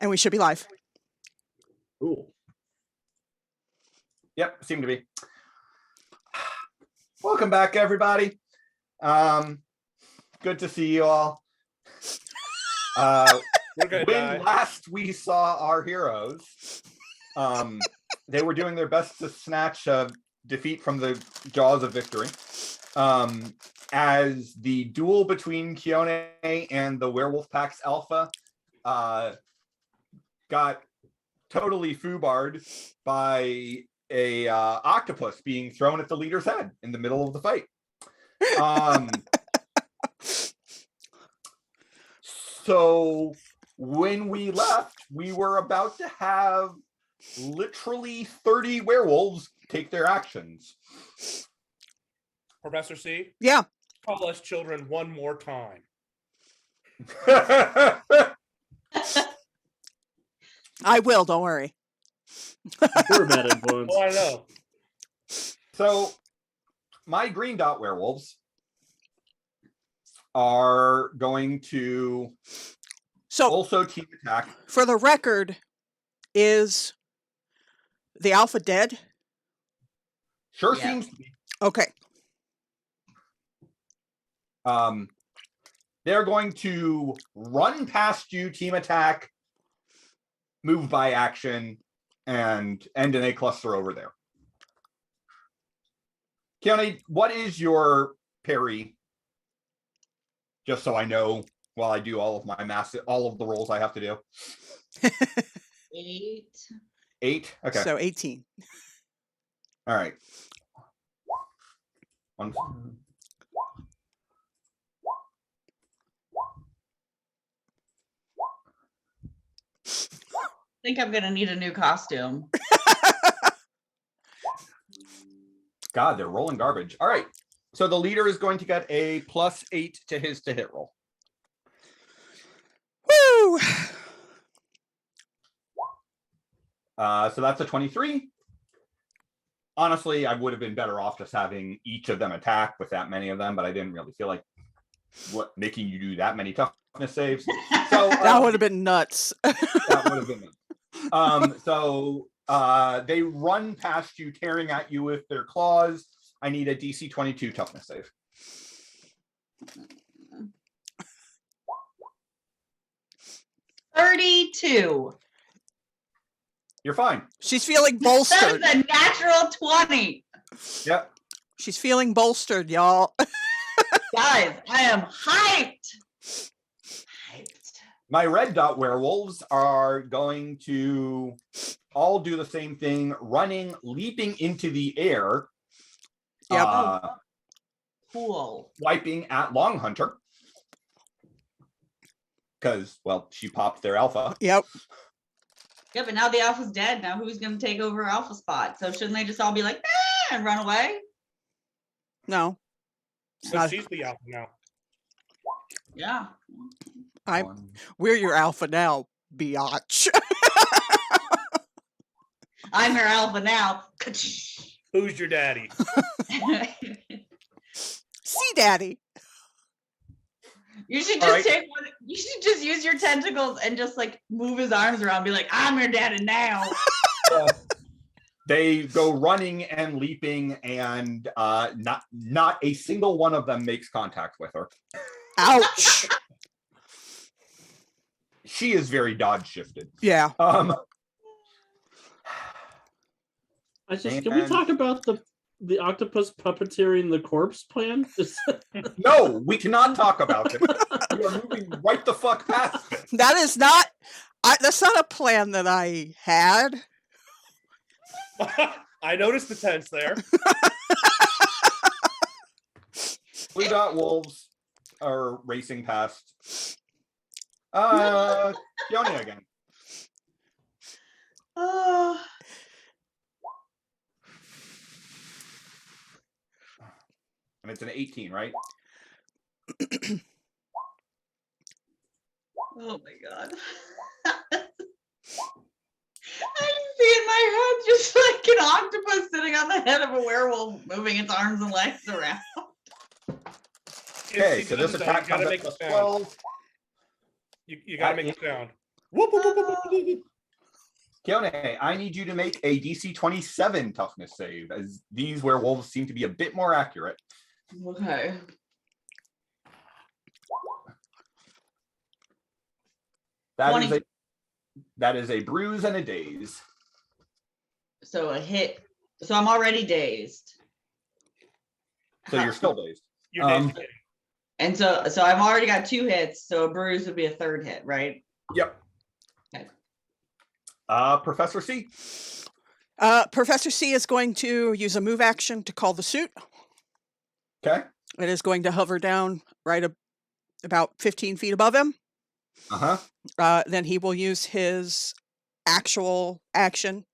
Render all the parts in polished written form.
And we should be live. Cool. Yep, seem to be. Welcome back, everybody. Good to see you all. When last we saw our heroes, they were doing their best to snatch a defeat from the jaws of victory. As the duel between Keone and the Werewolf Pack's Alpha got totally foobarred by a octopus being thrown at the leader's head in the middle of the fight. So when we left, we were about to have literally 30 werewolves take their actions. Professor C? Yeah. Call us children one more time. I will, don't worry. We're bad influence. Oh, I know. So my green dot werewolves are going to also team attack. For the record, is the Alpha dead? Sure seems to be. Okay. They're going to run past you, team attack, move by action, and end in a cluster over there. Keone, what is your parry? Just so I know while I do all of my all of the rolls I have to do. 8. 8? Okay. So 18. All right. One. I think I'm gonna need a new costume. God, they're rolling garbage. All right. So the leader is going to get a +8 to his to hit roll. Woo! So that's a 23. Honestly, I would have been better off just having each of them attack with that many of them, but I didn't really feel like making you do that many toughness saves. So that would have been nuts. That would have been nuts. So they run past you, tearing at you with their claws. I need a DC 22 toughness save. $32. You're fine. She's feeling bolstered. That's a natural 20. Yep. She's feeling bolstered, y'all. Guys, I am hyped. My red dot werewolves are going to all do the same thing, running, leaping into the air. Yep. Cool. Swiping at Long Hunter. Because, well, she popped their alpha. Yep. Yeah, but now the alpha's dead. Now who's going to take over alpha spot? So shouldn't they just all be like, ah, and run away? No. So she's the alpha now. Yeah. We're your alpha now, biatch. I'm your alpha now. Who's your daddy? See, daddy. You should just you should just use your tentacles and just like move his arms around, be like, I'm your daddy now. They go running and leaping, and not a single one of them makes contact with her. Ouch. She is very dodge shifted. Yeah. Can we talk about the octopus puppeteering the corpse plan? No, we cannot talk about it. We are moving right the fuck past it. That's not a plan that I had. I noticed the tense there. Blue dot wolves are racing past. Keone again. Oh. And it's an 18, right? Oh my god. I see in my head just like an octopus sitting on the head of a werewolf, moving its arms and legs around. Okay, so this attack comes at +12. You gotta make a sound. Whoop, whoop, whoop, whoop, whoop, whoop, whoop. Keone, I need you to make a DC 27 toughness save, as these werewolves seem to be a bit more accurate. Okay. That is a bruise and a daze. So a hit. So I'm already dazed. So you're still dazed. You're dazed. And so I've already got 2 hits, so a bruise would be a 3rd hit, right? Yep. Okay. Professor C. Professor C is going to use a move action to call the suit. Okay. It is going to hover down about 15 feet above him. Then he will use his actual action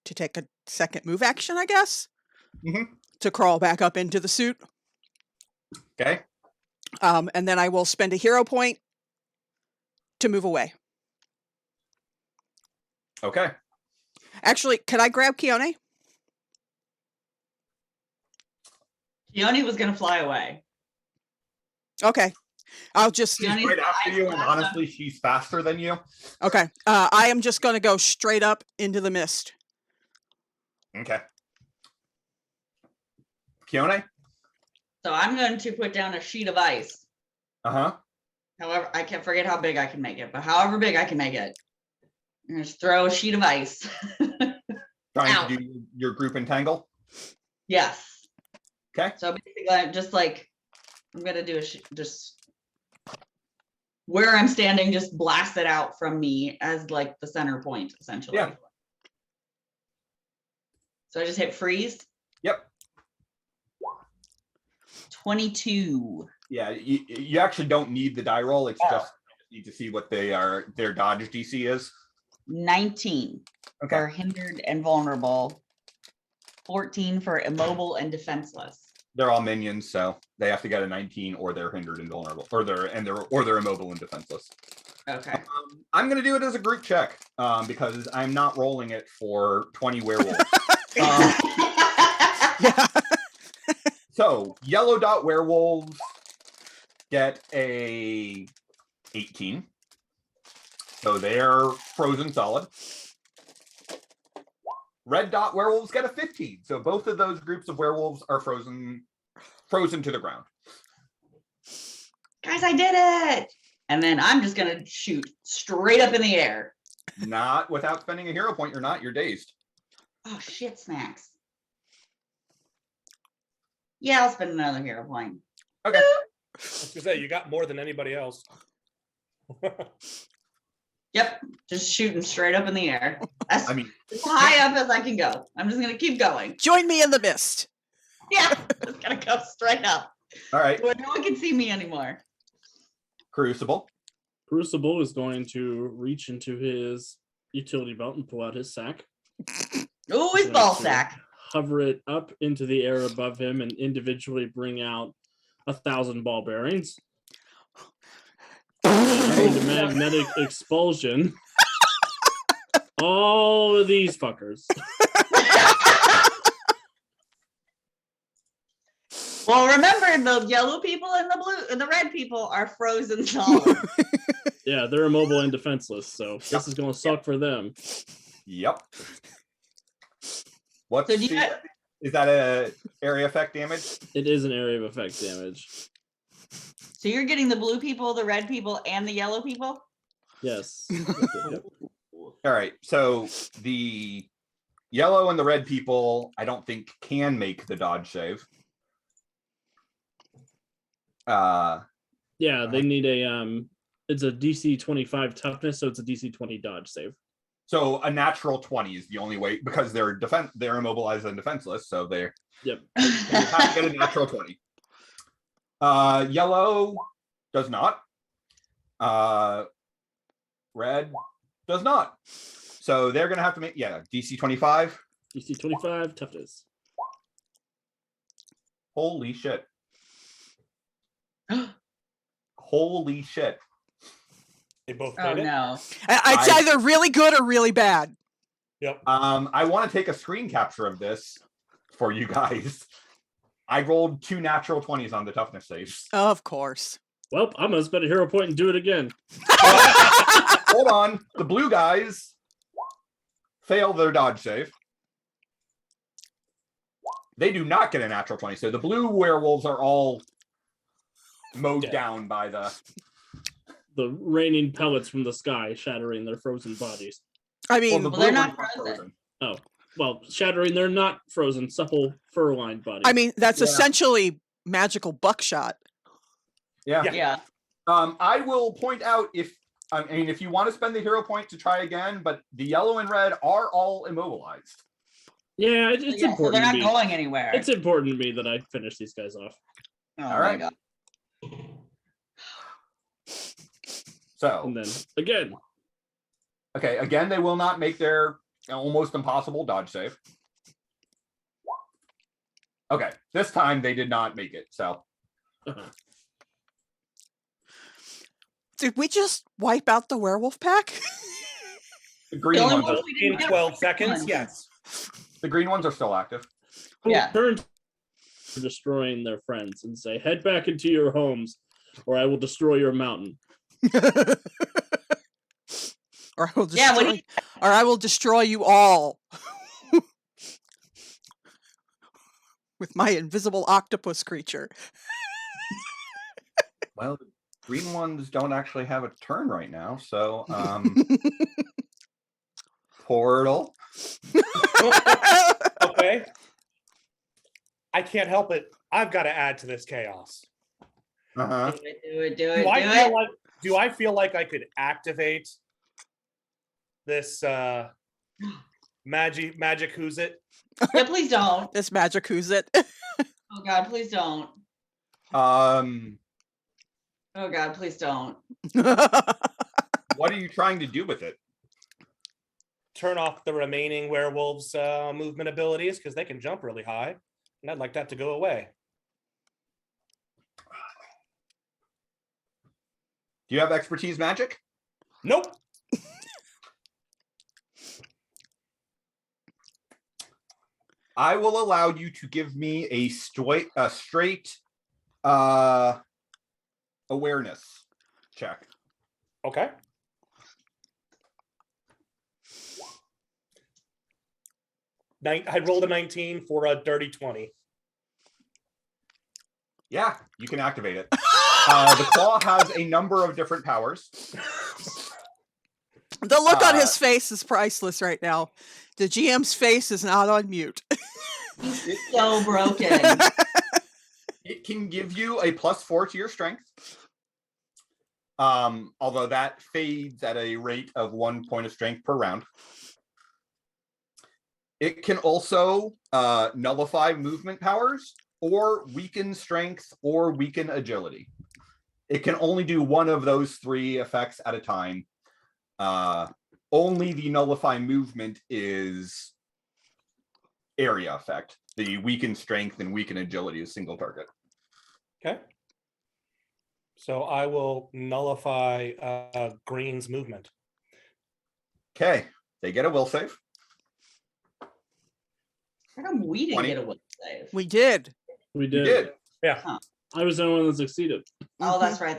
to take a second move action, I guess, to crawl back up into the suit. Okay. And then I will spend a hero point to move away. Okay. Actually, can I grab Keone? Keone was gonna fly away. Okay. I'll just... She's right after you, and honestly, she's faster than you. Okay. I am just going to go straight up into the mist. Okay. Keone? So I'm going to put down a sheet of ice. However, I can't forget how big I can make it, but however big I can make it. And just throw a sheet of ice. Trying to do your group entangle? Yes. Okay. So basically, I'm just like, I'm going to do just where I'm standing, just blast it out from me as like the center point, essentially. Yeah. So I just hit freeze. Yep. 22. Yeah, you actually don't need the die roll. It's just you need to see what their dodge DC is. 19 Okay. for hindered and vulnerable. 14 for immobile and defenseless. They're all minions, so they have to get a 19, or they're hindered and vulnerable, or they're immobile and defenseless. Okay. I'm gonna do it as a group check because I'm not rolling it for 20 werewolves. Yeah. So yellow dot werewolves get a 18, so they're frozen solid. Red dot werewolves get a 15, so both of those groups of werewolves are frozen to the ground. Guys, I did it. And then I'm just gonna shoot straight up in the air. Not without spending a hero point. You're not. You're dazed. Oh shit, snacks. Yeah, I'll spend another hero point. Okay. I was gonna say, you got more than anybody else. Yep, just shooting straight up in the air. That's I mean, as high up as I can go. I'm just gonna keep going. Join me in the mist. Yeah, just gonna go straight up. all right. Where no one can see me anymore. Crucible. Crucible is going to reach into his utility belt and pull out his sack. Oh, his ball sack. Hover it up into the air above him and individually bring out 1,000 ball bearings. And magnetic expulsion. All of these fuckers. Well, remember the yellow people and the blue and the red people are frozen solid. Yeah, they're immobile and defenseless, so this is going to suck for them. Yep. What's So do you is that a area effect damage? It is an area of effect damage. So you're getting the blue people, the red people, and the yellow people? Yes. Yep. All right. So the yellow and the red people, I don't think can make the dodge save. Yeah, they need a it's a DC 25 toughness, so it's a DC 20 dodge save. So a natural 20 is the only way, because they're immobilized and defenseless, so they're Yep. you have to get a natural 20. Yellow does not. Red does not. So they're gonna have to make DC 25. DC 25 toughness. Holy shit. Holy shit. They both Oh made it. no. It's either really good or really bad. Yep. I want to take a screen capture of this for you guys. I rolled 2 natural 20s on the toughness saves. Of course. Well, I'm gonna spend a hero point and do it again. hold on. The blue guys fail their dodge save. They do not get a natural 20. So the blue werewolves are all mowed down by the raining pellets from the sky, shattering their frozen bodies. I mean, they're not frozen. Oh, well, shattering their not frozen, supple, fur-lined bodies. I mean, that's essentially magical buckshot. Yeah. I will point out if you want to spend the hero point to try again, but the yellow and red are all immobilized. Yeah, it's important. So they're not to me. going anywhere. It's important to me that I finish these guys off. Oh, all right. my God. So And then again. Okay, again, they will not make their almost impossible dodge save. Okay, this time they did not make it. So Did we just wipe out the werewolf pack? the green ones are, In 12 seconds, yes. the green ones are still active. Yeah. Turn to destroying their friends and say, head back into your homes or I will destroy your mountain. Or I will destroy you all with my invisible octopus creature. Well, the green ones don't actually have a turn right now, so portal. Okay. I can't help it. I've got to add to this chaos. Uh-huh. Do it. Do I feel like I could activate this magic who's it? Yeah, please don't. This magic who's it? Oh God, please don't. Oh God, please don't. What are you trying to do with it? Turn off the remaining werewolves' movement abilities because they can jump really high, and I'd like that to go away. Do you have expertise magic? Nope. I will allow you to give me a straight awareness check. Okay. I rolled a 19 for a dirty 20. Yeah, you can activate it. The claw has a number of different powers. The look on his face is priceless right now. The GM's face is not on mute. He's so broken. It can give you a +4 to your strength. Although that fades at a rate of 1 point of strength per round. It can also nullify movement powers or weaken strength or weaken agility. It can only do one of those 3 effects at a time. Only the nullify movement is area effect. The weaken strength and weaken agility is single target. Okay. So I will nullify Green's movement. Okay, they get a will save. How come we didn't 20. get a will save? We did. We You did. did. Yeah. Huh. I was the only one that succeeded. Oh, that's right.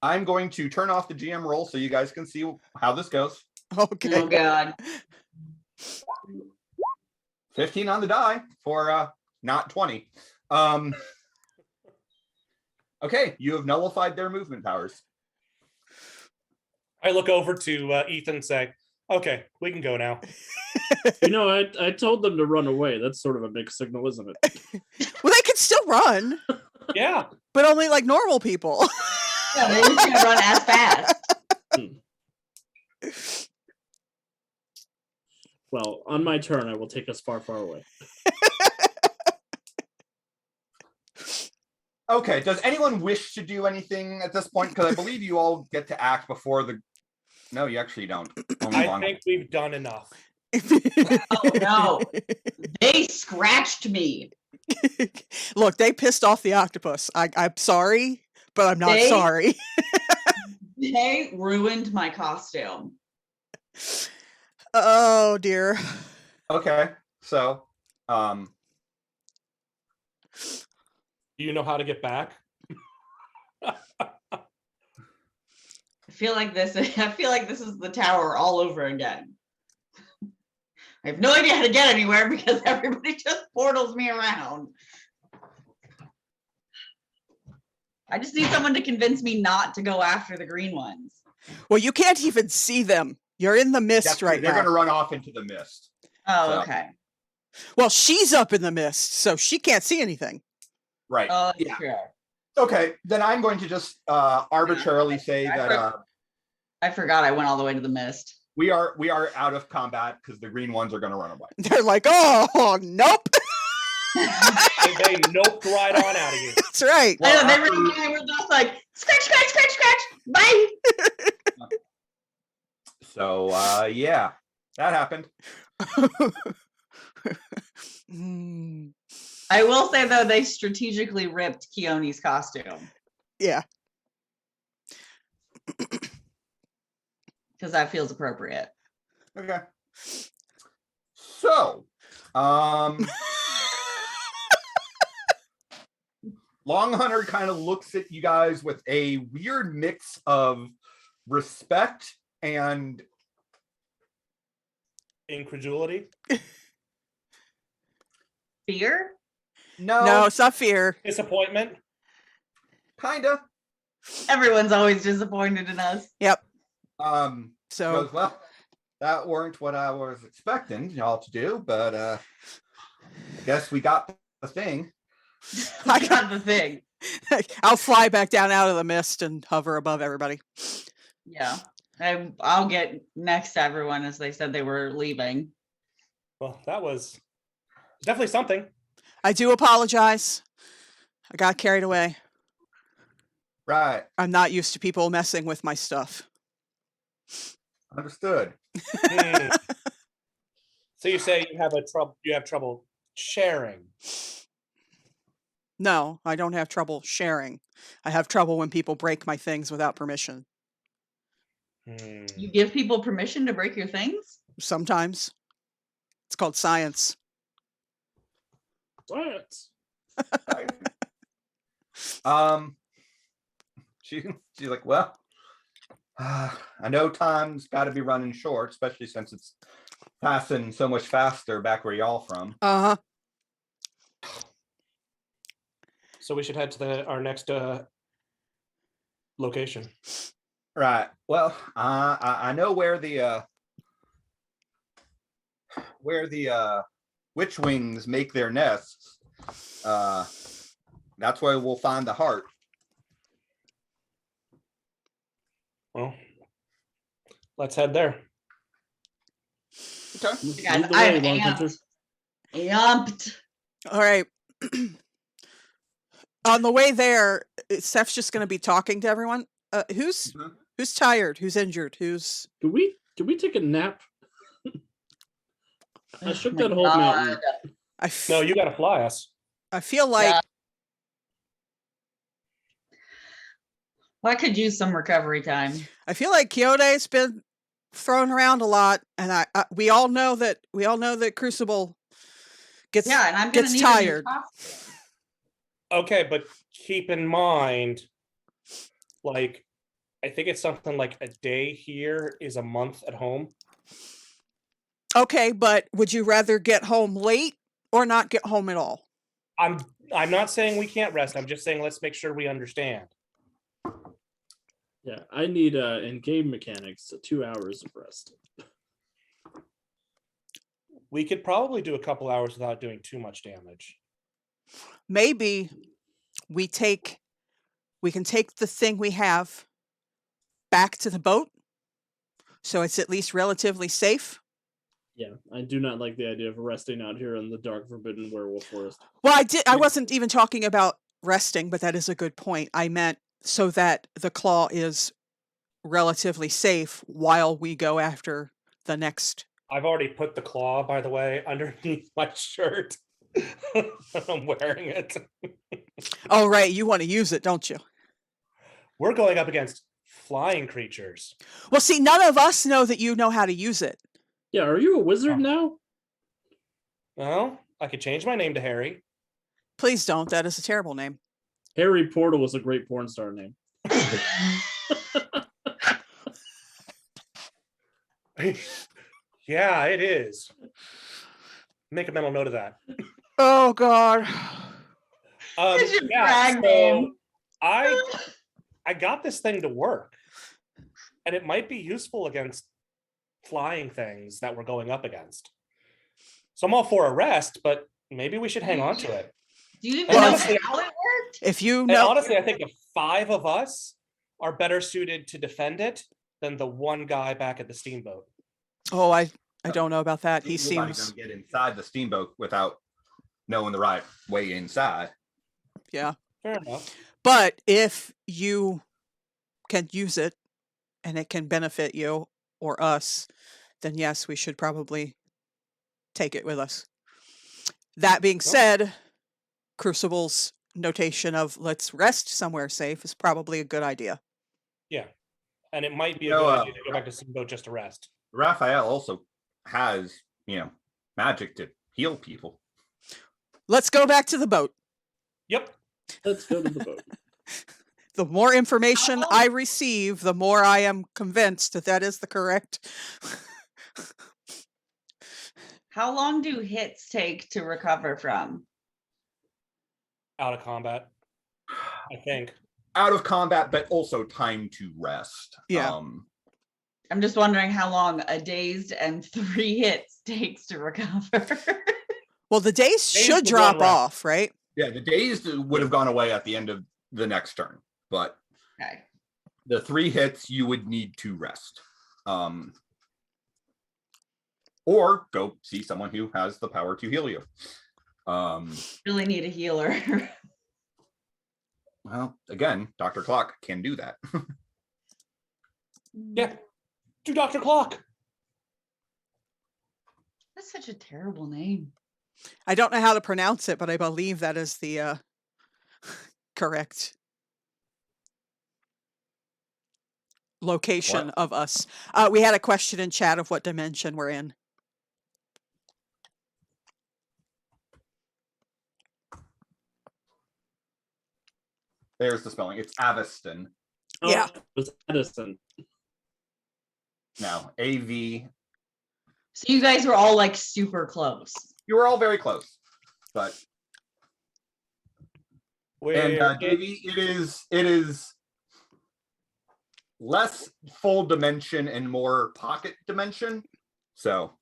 I'm going to turn off the GM roll so you guys can see how this goes. Okay. Oh God. 15 on the die for not 20. Okay, you have nullified their movement powers. I look over to Ethan and say, okay, we can go now. You know, I told them to run away. That's sort of a big signal, isn't it? Well, they can still run, Yeah. but only like normal people. Yeah, they're just gonna run as fast. Well, on my turn, I will take us far, far away. Okay, does anyone wish to do anything at this point? Because I believe you all get to act before the... No, you actually don't. Only I long. think we've done enough. Oh no. They scratched me. Look, they pissed off the octopus. I'm sorry, but I'm not sorry. They ruined my costume. Oh dear. Okay, so... Do you know how to get back? I feel like this is the tower all over again. I have no idea how to get anywhere because everybody just portals me around. I just need someone to convince me not to go after the green ones. Well, you can't even see them. You're in the mist right They're now. going to run off into the mist. Oh, So. okay. Well, she's up in the mist, so she can't see anything. Right. Oh, yeah. sure. Okay, then I'm going to just arbitrarily say that I forgot I went all the way to the mist. we are out of combat because the green ones are going to run away. They're like, oh, nope. They noped right on out of here. That's right. Well, I know, they were just like, scratch, scratch, scratch, scratch, bye. So, yeah, that happened. I will say, though, they strategically ripped Keone's costume. Yeah. Because that feels appropriate. Okay. So, Long Hunter kind of looks at you guys with a weird mix of respect and Incredulity. Fear? No, it's not fear. Disappointment. Kinda. Everyone's always disappointed in us. Yep. So goes, well, that weren't what I was expecting y'all to do, but guess we got the thing. I got the thing. I'll fly back down out of the mist and hover above everybody. Yeah. I'll get next to everyone as they said they were leaving. Well, that was definitely something. I do apologize. I got carried away. Right. I'm not used to people messing with my stuff. Understood. So you say you have trouble sharing. No, I don't have trouble sharing. I have trouble when people break my things without permission. You give people permission to break your things? Sometimes. It's called science. Science. She's like, well, I know time's got to be running short, especially since it's passing so much faster back where y'all from. Uh-huh. So we should head to our next location. Right. Well, I know where the witch wings make their nests. That's where we'll find the heart. Well, let's head there. Okay. Guys, I'm amped. All right. On the way there, Steph's just going to be talking to everyone. Who's tired? Who's injured? Who's? Can we take a nap? I shook that whole God. mountain. No, you got to fly us. I feel like I could use some recovery time. I feel like Kyoto's been thrown around a lot, and we all know that Crucible gets and I'm gonna gets need tired. Okay, but keep in mind, like, I think it's something like a day here is a month at home. Okay, but would you rather get home late or not get home at all? I'm not saying we can't rest. I'm just saying let's make sure we understand. Yeah, I need in game mechanics 2 hours of rest. We could probably do a couple hours without doing too much damage. Maybe we can take the thing we have back to the boat, so it's at least relatively safe. Yeah, I do not like the idea of resting out here in the dark, forbidden werewolf forest. Well, I wasn't even talking about resting, but that is a good point. I meant so that the claw is relatively safe while we go after the next. I've already put the claw, by the way, underneath my shirt. I'm wearing it. Oh, right. You want to use it, don't you? We're going up against flying creatures. Well, see, none of us know that you know how to use it. Yeah, are you a wizard now? Well, I could change my name to Harry. Please don't. That is a terrible name. Harry Portal was a great porn star name. Yeah, it is. Make a mental note of that. Oh God. It's your Yeah, drag so name. I got this thing to work, and it might be useful against flying things that we're going up against. So I'm all for arrest, but maybe we should hang on to it. Do you even Well, know if- how it worked? If you And know, honestly, I think the 5 of us are better suited to defend it than the one guy back at the steamboat. oh, I don't know about that. He Nobody's seems, gonna get inside the steamboat without knowing the right way inside. yeah. Fair enough. But if you can use it and it can benefit you or us, then yes, we should probably take it with us. That being said, Crucible's notation of let's rest somewhere safe is probably a good idea. Yeah. And it might be a No, good idea to go back to steamboat just to rest. Raphael also has, magic to heal people. Let's go back to the boat. Yep. Let's go to the boat. The more information I receive, the more I am convinced that that is the correct. How long do hits take to recover from? Out of combat, I think. Out of combat, but also time to rest. Yeah. I'm just wondering how long a dazed and 3 hits takes to recover. Well, the days should would drop run off, right? Yeah, the dazed would have gone away at the end of the next turn, but Okay. the 3 hits you would need to rest. Or go see someone who has the power to heal you. Really need a healer. Well, again, Dr. Clock can do that. Yeah. Do Dr. Clock. That's such a terrible name. I don't know how to pronounce it, but I believe that is the correct location of us. We had a question in chat of what dimension we're in. There's the spelling. It's Aviston. Yeah. It was Edison. Now, AV. So you guys were all like super close. You were all very close, but Davey, it is less full dimension and more pocket dimension. So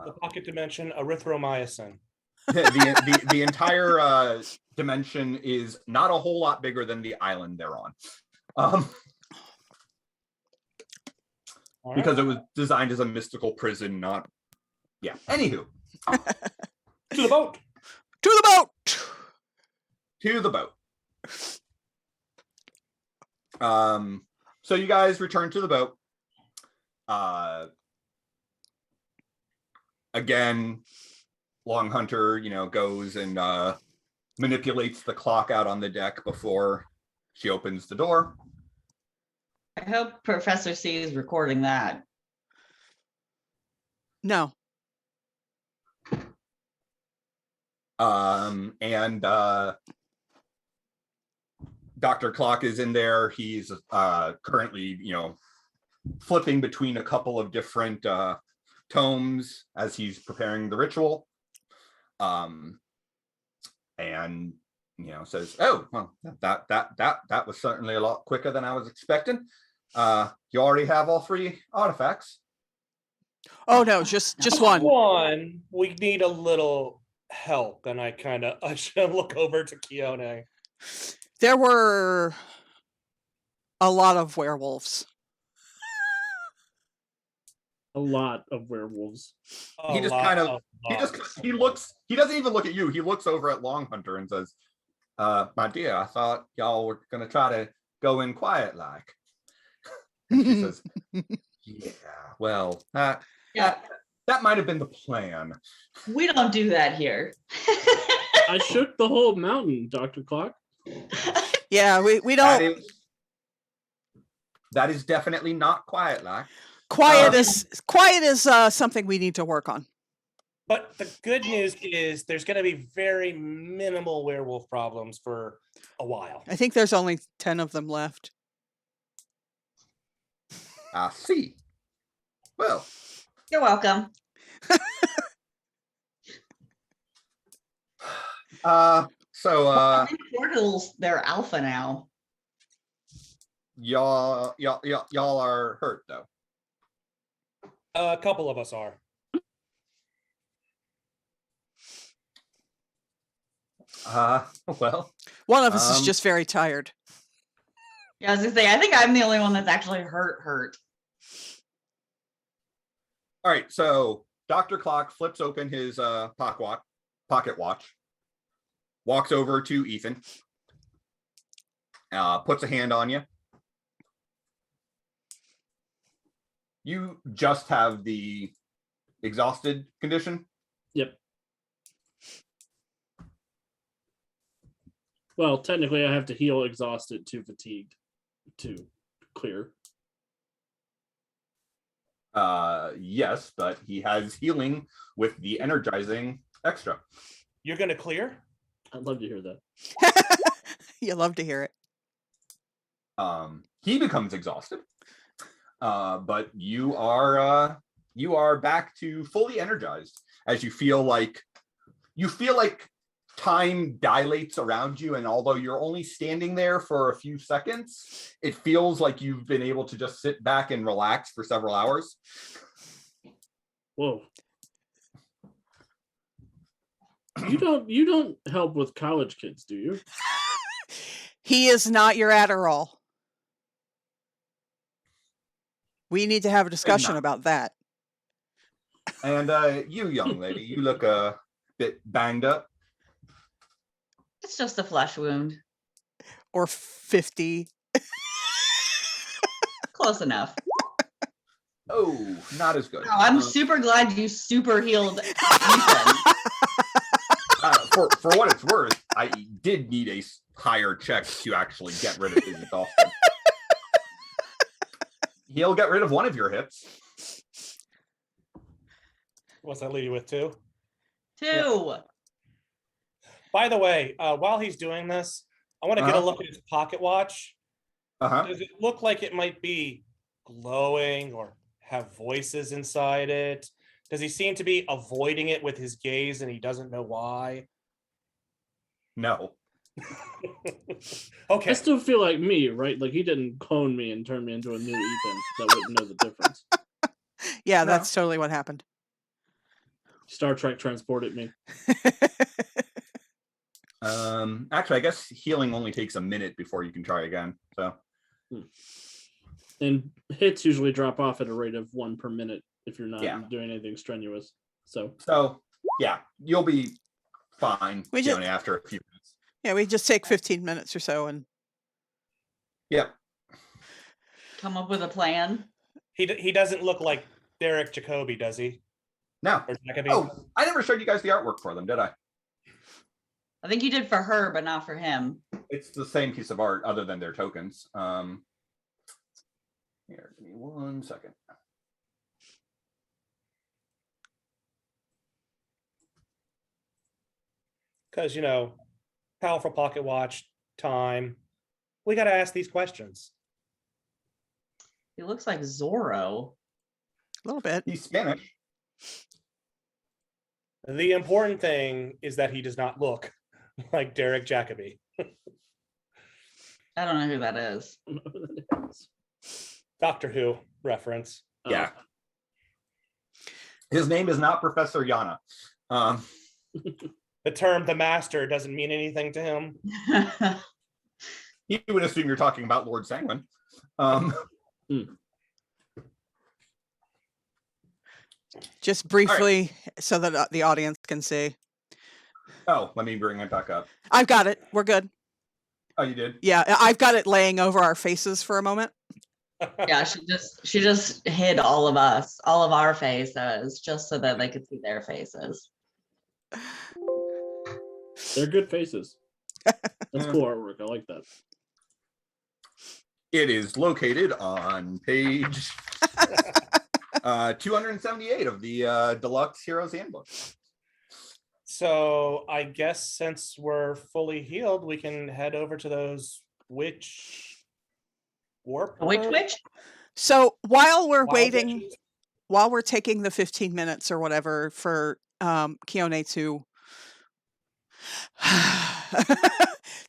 The pocket dimension, erythromycin. the entire dimension is not a whole lot bigger than the island they're on. Because it was designed as a mystical prison, not Anywho. To the boat. To the boat. To the boat. So you guys return to the boat. Again, Long Hunter, goes and manipulates the clock out on the deck before she opens the door. I hope Professor C is recording that. No. And Dr. Clock is in there. He's currently, flipping between a couple of different tomes as he's preparing the ritual. And says, "Oh, well, that was certainly a lot quicker than I was expecting. You already have all 3 artifacts?" Oh no, just one. One. We need a little help, and I kind of look over to Keone. There were a lot of werewolves. A lot of werewolves. He just kind of he doesn't even look at you. He looks over at Long Hunter and says, "My dear, I thought y'all were gonna try to go in quiet like." And she says, "Yeah, well, that might have been the plan." We don't do that here. I shook the whole mountain, Dr. Clock. Yeah, we don't. That is definitely not quiet like. Quiet is something we need to work on. But the good news is there's going to be very minimal werewolf problems for a while. I think there's only 10 of them left. I see. Well, You're welcome. So I think Portal's their alpha now. y'all are hurt though. A couple of us are. Well, One of us is just very tired. Yeah, I was gonna say, I think I'm the only one that's actually hurt. all right. So Dr. Clock flips open his pocket watch, walks over to Ethan, puts a hand on you. You just have the exhausted condition. Yep. Well, technically, I have to heal exhausted to fatigued to clear. Yes, but he has healing with the energizing extra. You're gonna clear? I'd love to hear that. You love to hear it. He becomes exhausted, but you are back to fully energized as you feel like time dilates around you, and although you're only standing there for a few seconds, it feels like you've been able to just sit back and relax for several hours. Whoa. You don't help with college kids, do you? He is not your Adderall. We need to have a discussion about that. And you, young lady, you look a bit banged up. It's just a flesh wound. Or 50. Close enough. Oh, not as good. No, I'm super glad you super healed Ethan. For what it's worth, I did need a higher check to actually get rid of his exhaustion. He'll get rid of one of your hits. What's that leave you with, 2? 2. Yeah. By the way, while he's doing this, I want to get a look at his pocket watch. Does it look like it might be glowing or have voices inside it? Does he seem to be avoiding it with his gaze and he doesn't know why? No. Okay. I still feel like me, right? Like he didn't clone me and turn me into a new Ethan that wouldn't know the difference. Yeah, that's totally what happened. Star Trek transported me. Actually, I guess healing only takes a minute before you can try again. So, and hits usually drop off at a rate of 1 per minute if you're not doing anything strenuous. So yeah, you'll be fine. After a few minutes. Yeah, we just take 15 minutes or so and. Yep. Come up with a plan. He doesn't look like Derek Jacobi, does he? No. Oh, I never showed you guys the artwork for them, did I? I think you did for her, but not for him. It's the same piece of art other than their tokens. Here, give me 1 second. Because, powerful pocket watch, time. We got to ask these questions. He looks like Zorro. A little bit. He's Spanish. The important thing is that he does not look like Derek Jacobi. I don't know who that is. Doctor Who reference. Yeah. His name is not Professor Yana. The term "the Master" doesn't mean anything to him. You would assume you're talking about Lord Sanguine. Just briefly, so that the audience can see. Oh, let me bring it back up. I've got it. We're good. Oh, you did? Yeah, I've got it laying over our faces for a moment. Yeah, she just hid all of us, all of our faces, just so that they could see their faces. They're good faces. That's cool artwork. I like that. It is located on page 278 of the Deluxe Heroes Handbook. So I guess since we're fully healed, we can head over to those witch warp. Which? So while we're Wild waiting, witches? while we're taking the 15 minutes or whatever for Keone to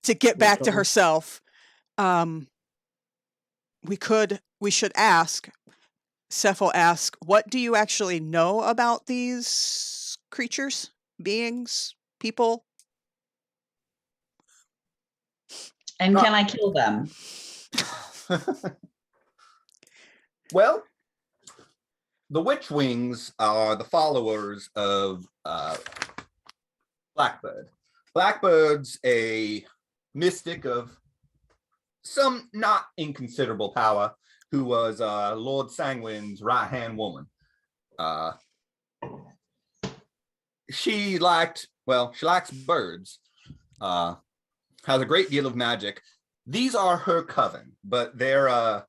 to get back to Recover. herself, we should ask. Seth will ask, what do you actually know about these creatures, beings, people? And can I kill them? Well, the Witch Wings are the followers of Blackbird. Blackbird's a mystic of some not inconsiderable power, who was Lord Sanguine's right-hand woman. She likes birds, has a great deal of magic. These are her coven, but they are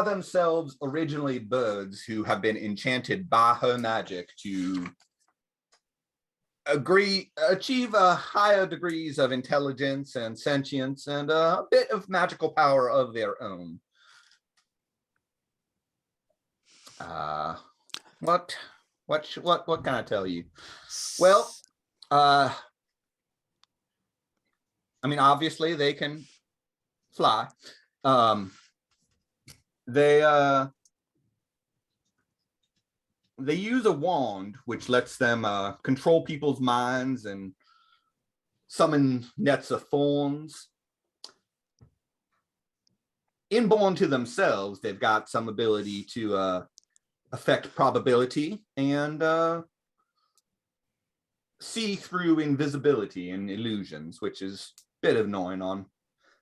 themselves originally birds who have been enchanted by her magic to achieve higher degrees of intelligence and sentience and a bit of magical power of their own. What can I tell you? Well, I mean, obviously they can fly. They use a wand which lets them control people's minds and summon nets of thorns. Inborn to themselves, they've got some ability to affect probability and see through invisibility and illusions, which is a bit annoying on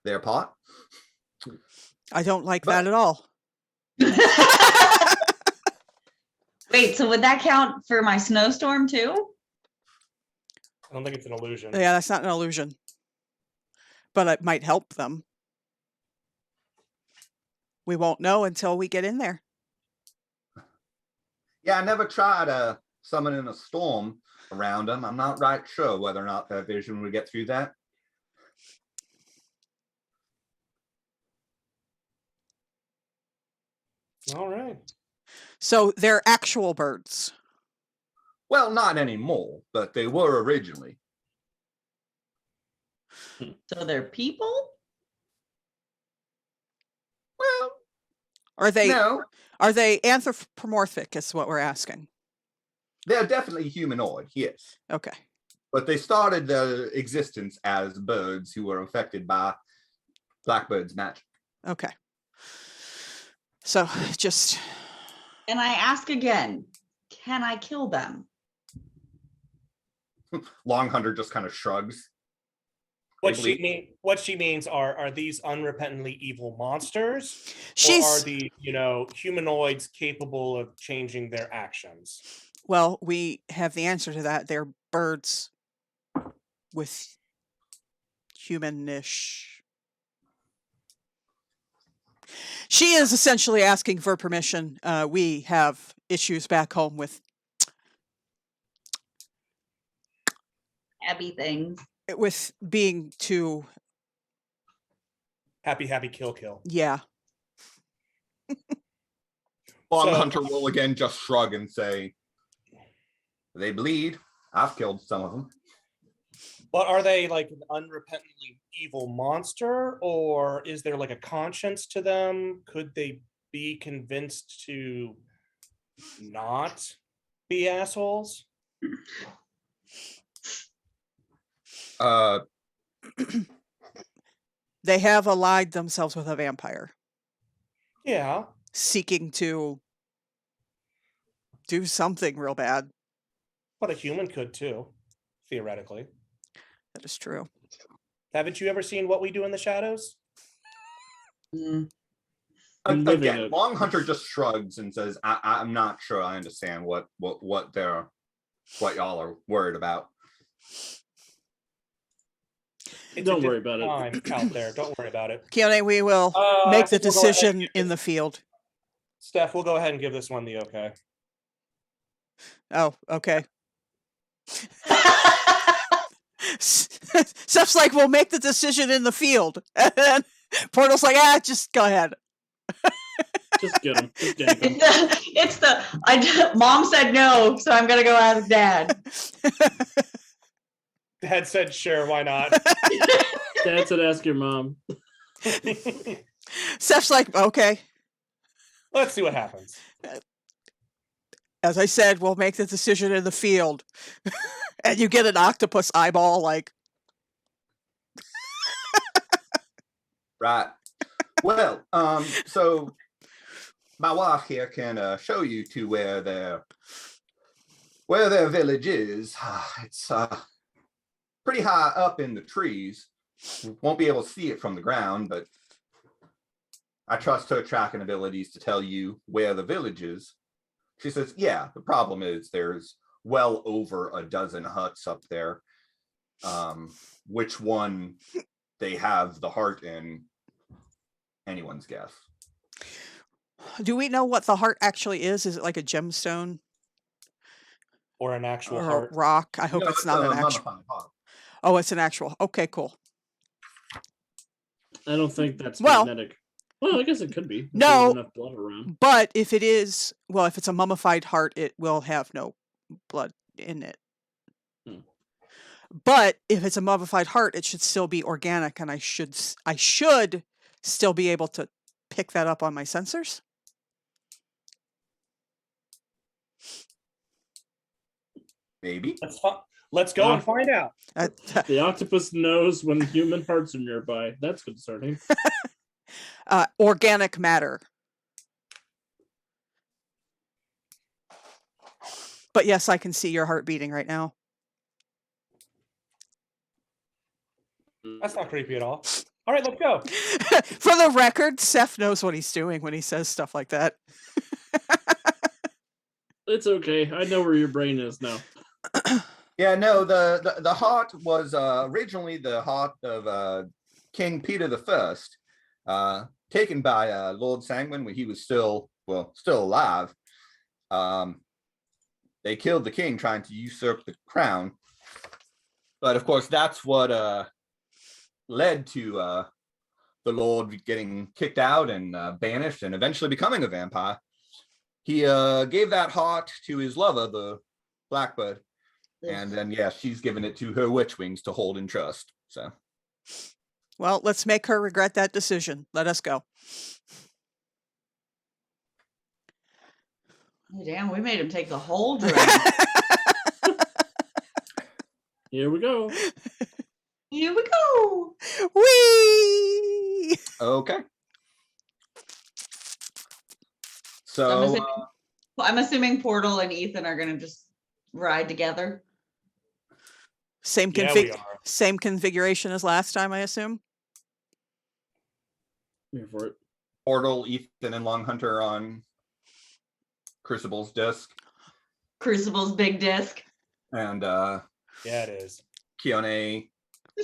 their part. I don't like that at all. Wait, so would that count for my snowstorm too? I don't think it's an illusion. Yeah, that's not an illusion. But it might help them. We won't know until we get in there. Yeah, I never tried summoning a storm around them. I'm not right sure whether or not that vision would get through that. All right. So they're actual birds. Well, not anymore, but they were originally. So they're people? Well, Are they no, are they anthropomorphic is what we're asking. they're definitely humanoid, yes. Okay. But they started their existence as birds who were affected by Blackbird's magic. Okay. So just And I ask again, can I kill them? Long Hunter just kind of shrugs. What she means are these unrepentantly evil monsters, she's or are the humanoids capable of changing their actions? well, we have the answer to that. They're birds with humanish. She is essentially asking for permission. We have issues back home with Abby things. being too Happy, kill. yeah. Long Hunter will again just shrug and say, they bleed. I've killed some of them. But are they like an unrepentantly evil monster, or is there like a conscience to them? Could they be convinced to not be assholes? They have allied themselves with a vampire, Yeah. seeking to do something real bad. But a human could too, theoretically. That is true. Haven't you ever seen What We Do in the Shadows? Again, Long Hunter just shrugs and says, I'm not sure I understand what y'all are worried about. Don't worry about it. Out there. Don't worry about it. Keone, we will make the decision in the field. Steph, we'll go ahead and give this one the okay. Oh, okay. Steph's like, we'll make the decision in the field. And then Portal's like, just go ahead. Just get him. Just gank him. Mom said no, so I'm gonna go ask Dad. Dad said, "Sure, why not?" Dad said, "Ask your mom." Seth's like, okay. Let's see what happens. As I said, we'll make the decision in the field. And you get an octopus eyeball, like. Right. Well, so my wife here can show you to where their village is. It's pretty high up in the trees. You won't be able to see it from the ground, but I trust her tracking abilities to tell you where the village is. She says, yeah, the problem is there's well over a dozen huts up there. Which one they have the heart in, anyone's guess. Do we know what the heart actually is? Is it like a gemstone? Or an actual or heart. a rock? I hope it's not an actual. Oh, it's an actual. Okay, cool. I don't think that's Well- magnetic. Well, I guess it could be. If No. there's enough blood around. But if it is, well, if it's a mummified heart, it will have no blood in it. Hmm. But if it's a mummified heart, it should still be organic, and I should still be able to pick that up on my sensors. Maybe. That's fun. Let's go and find out. The octopus knows when human hearts are nearby. That's concerning. Organic matter. But yes, I can see your heart beating right now. That's not creepy at all. All right, let's go. For the record, Seth knows what he's doing when he says stuff like that. It's okay. I know where your brain is now. Yeah, no, the heart was originally the heart of King Peter I, taken by Lord Sanguine when he was still alive. They killed the king trying to usurp the crown. But of course, that's what led to the Lord getting kicked out and banished and eventually becoming a vampire. He gave that heart to his lover, the Blackbird. And then, yeah, she's given it to her witch wings to hold in trust. So, Well, let's make her regret that decision. Let us go. Oh, damn, we made him take the whole drink. Here we go. Here we go. Whee! okay. So, I'm assuming Portal and Ethan are gonna just ride together. Same Yeah, we are. same configuration as last time, I assume. Here for it. Portal, Ethan, and Long Hunter on Crucible's disc. Crucible's big disc. And Yeah, it is. Keone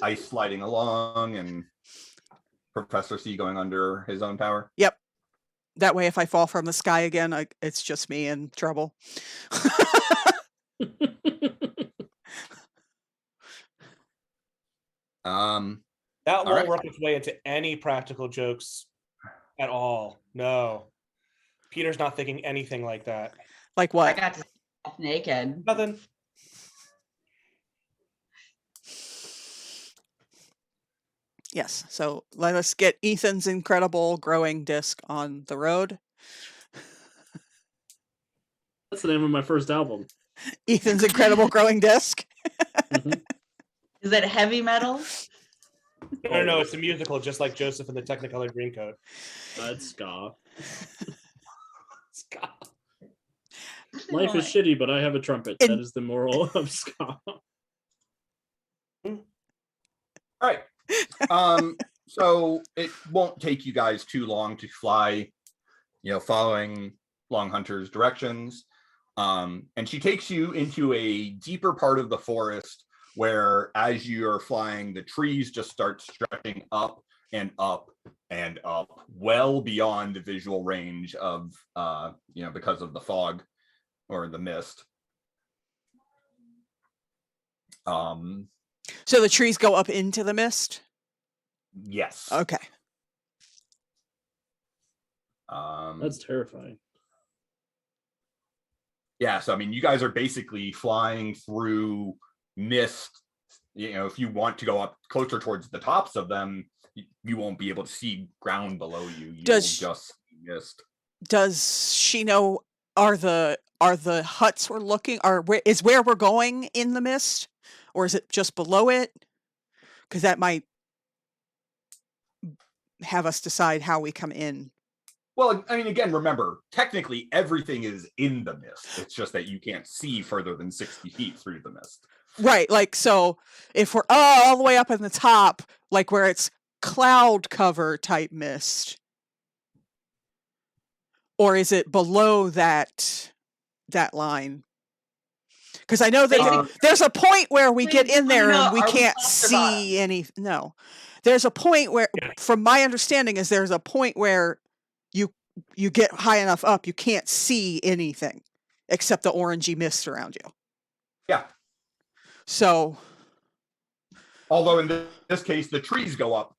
ice sliding along and Professor C going under his own power. Yep. That way, if I fall from the sky again, it's just me in trouble. That won't right. work its way into any practical jokes at all. No. Peter's not thinking anything like that. Like I what? got to see Seth naked. Nothing. Yes. So let us get Ethan's incredible growing disc on the road. That's the name of my first album. Ethan's incredible growing disc. Mhm. Is it heavy metal? No, it's a musical, just like Joseph in the Technicolor Dreamcoat. It's ska. Ska. Life is shitty, but I have a trumpet. That is the moral of ska. All right. So it won't take you guys too long to fly, following Long Hunter's directions. And she takes you into a deeper part of the forest where, as you're flying, the trees just start stretching up and up and up, well beyond the visual range of, because of the fog or the mist. So the trees go up into the mist? Yes. Okay. That's terrifying. Yeah, so I mean, you guys are basically flying through mist. You know, if you want to go up closer towards the tops of them, you won't be able to see ground below you. You will just see mist. Does she know? Are the huts we're looking? Is where we're going in the mist, or is it just below it? Because that might have us decide how we come in. Well, I mean, again, remember, technically everything is in the mist. It's just that you can't see further than 60 feet through the mist. Right. Like, so if we're all the way up in the top, like where it's cloud cover type mist, or is it below that line? Because I know that there's a point where we get in there and we can't see any. No, there's a point where, from my understanding, is there's a point where you get high enough up, you can't see anything except the orangey mist around you. Yeah. So, although in this case, the trees go up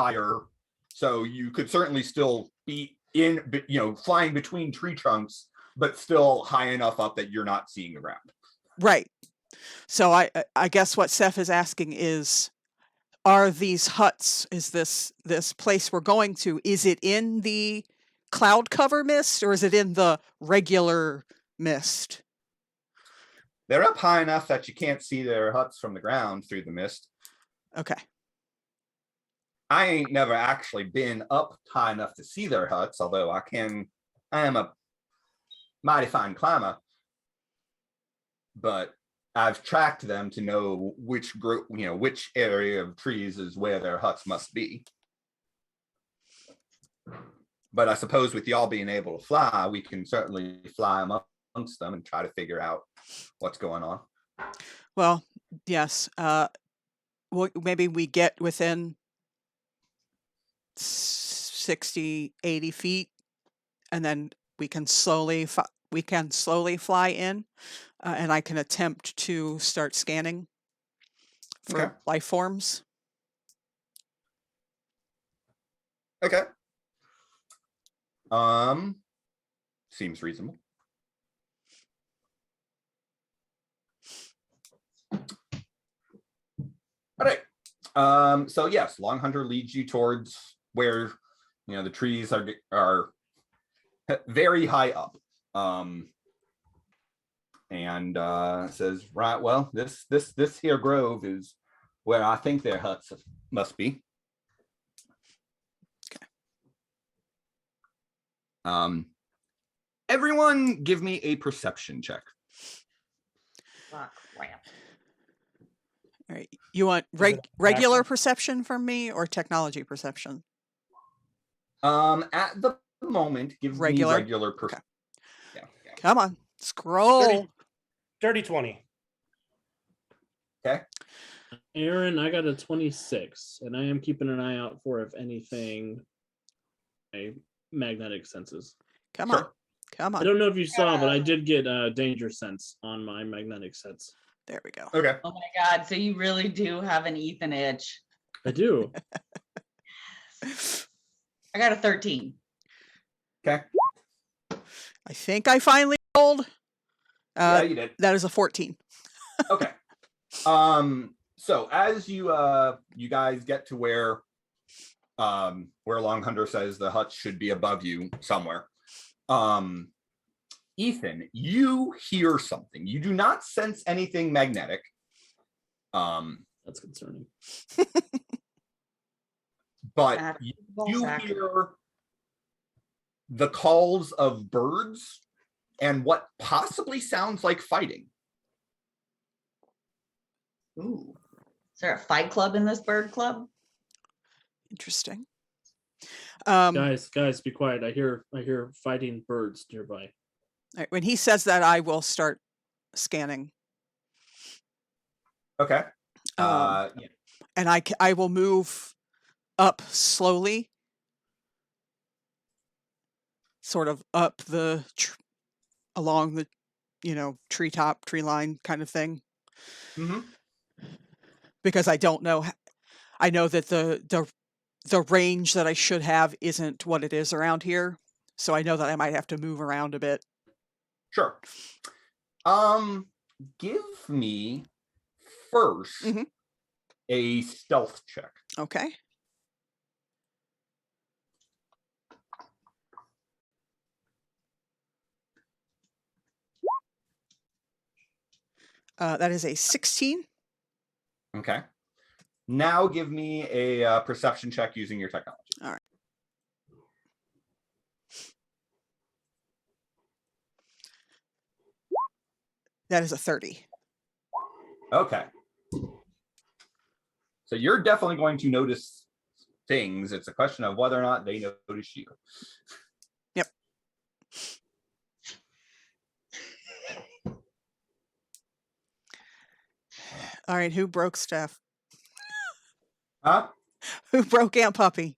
higher, so you could certainly still be in, flying between tree trunks, but still high enough up that you're not seeing the ground. Right. So I guess what Seth is asking is, are these huts, is this place we're going to, is it in the cloud cover mist or is it in the regular mist? They're up high enough that you can't see their huts from the ground through the mist. Okay. I ain't never actually been up high enough to see their huts, although I am a mighty fine climber. But I've tracked them to know which group, which area of trees is where their huts must be. But I suppose with y'all being able to fly, we can certainly fly amongst them and try to figure out what's going on. Well, yes. Maybe we get within 60, 80 feet, and then we can slowly fly in, and I can attempt to start scanning for life forms. Okay. Seems reasonable. All right. So yes, Long Hunter leads you towards where the trees are very high up. And says, right, well, this here grove is where I think their huts must be. Okay. Everyone give me a perception check. Oh, crap. All right. You want regular perception from me or technology perception? At the moment, give me regular perception. Okay. Yeah. Come on. Scroll. Dirty 20. Okay. Aaron, I got a 26, and I am keeping an eye out for, if anything, magnetic senses. Come on. Come on. I don't know if you saw, but I did get a danger sense on my magnetic sense. There we go. Okay. Oh my God. So you really do have an Ethan itch. I do. I got a 13. Okay. I think I finally rolled. Yeah, you did. That is a 14. Okay. So as you guys get to where Long Hunter says the huts should be above you somewhere, Ethan, you hear something. You do not sense anything magnetic. That's concerning. But you hear the calls of birds and what possibly sounds like fighting. Ooh. Is there a fight club in this bird club? Interesting. Guys, be quiet. I hear fighting birds nearby. Right, when he says that, I will start scanning. Okay. Yeah. And I will move up slowly, sort of up along the treetop, tree line kind of thing. Mm-hmm. Because I don't know. I know that the range that I should have isn't what it is around here. So I know that I might have to move around a bit. Sure. Give me first a stealth check. Okay. That is a 16. Okay. Now give me a perception check using your technology. All right. That is a 30. Okay. So you're definitely going to notice things. It's a question of whether or not they notice you. Yep. All right, who broke Steph? Huh? Who broke Aunt Puppy?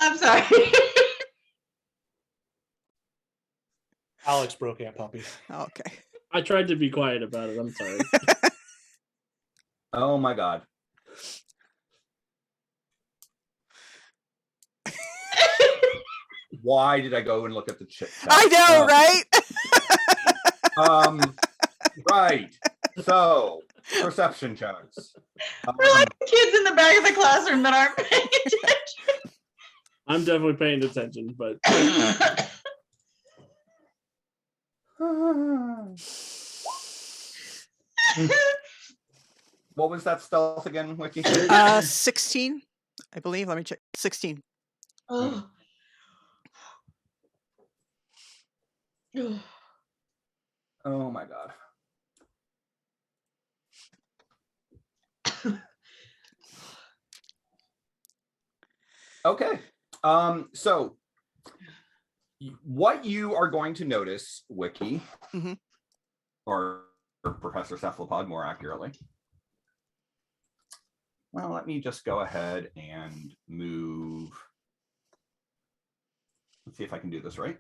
I'm sorry. Alex broke Aunt Puppy. Okay. I tried to be quiet about it. I'm sorry. Oh my God. Why did I go and look at the chat? I know, right? Right. So, perception checks. We're like the kids in the back of the classroom that aren't paying attention. I'm definitely paying attention, but What was that stealth again, Wiki? 16, I believe. Let me check. 16. Oh. Oh my God. Okay. So what you are going to notice, Wiki, or Professor Cephalopod more accurately. Well, let me just go ahead and move. Let's see if I can do this right.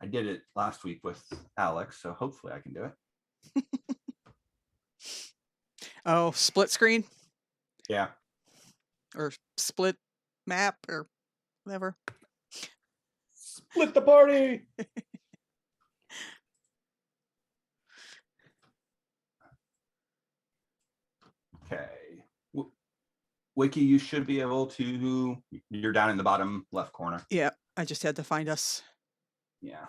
I did it last week with Alex, so hopefully I can do it. Oh, split screen? Yeah. Or split map or whatever. Split the party. Okay. Wiki, you should be able to, you're down in the bottom left corner. Yeah, I just had to find us. Yeah.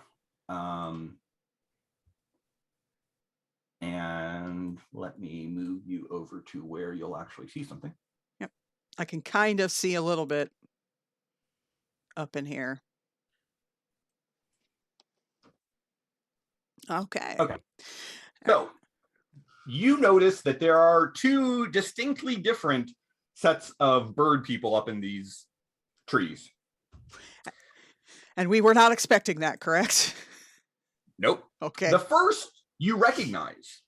And let me move you over to where you'll actually see something. Yep. I can kind of see a little bit up in here. Okay. Okay. So you notice that there are two distinctly different sets of bird people up in these trees. And we were not expecting that, correct? Nope. Okay. The first you recognize.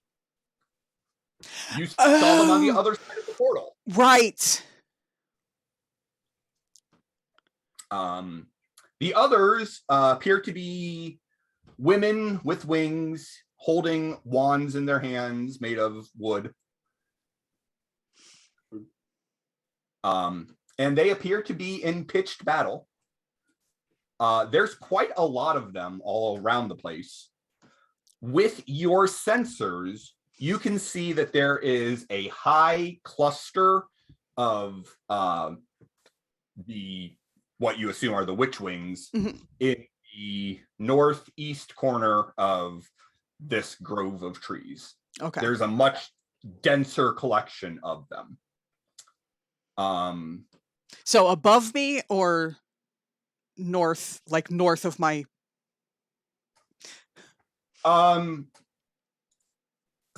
You saw them on the other side of the portal. Right. The others appear to be women with wings holding wands in their hands made of wood. And they appear to be in pitched battle. There's quite a lot of them all around the place. With your sensors, you can see that there is a high cluster of what you assume are the witch wings in the northeast corner of this grove of trees. Okay. There's a much denser collection of them. So above me or north, like north of my...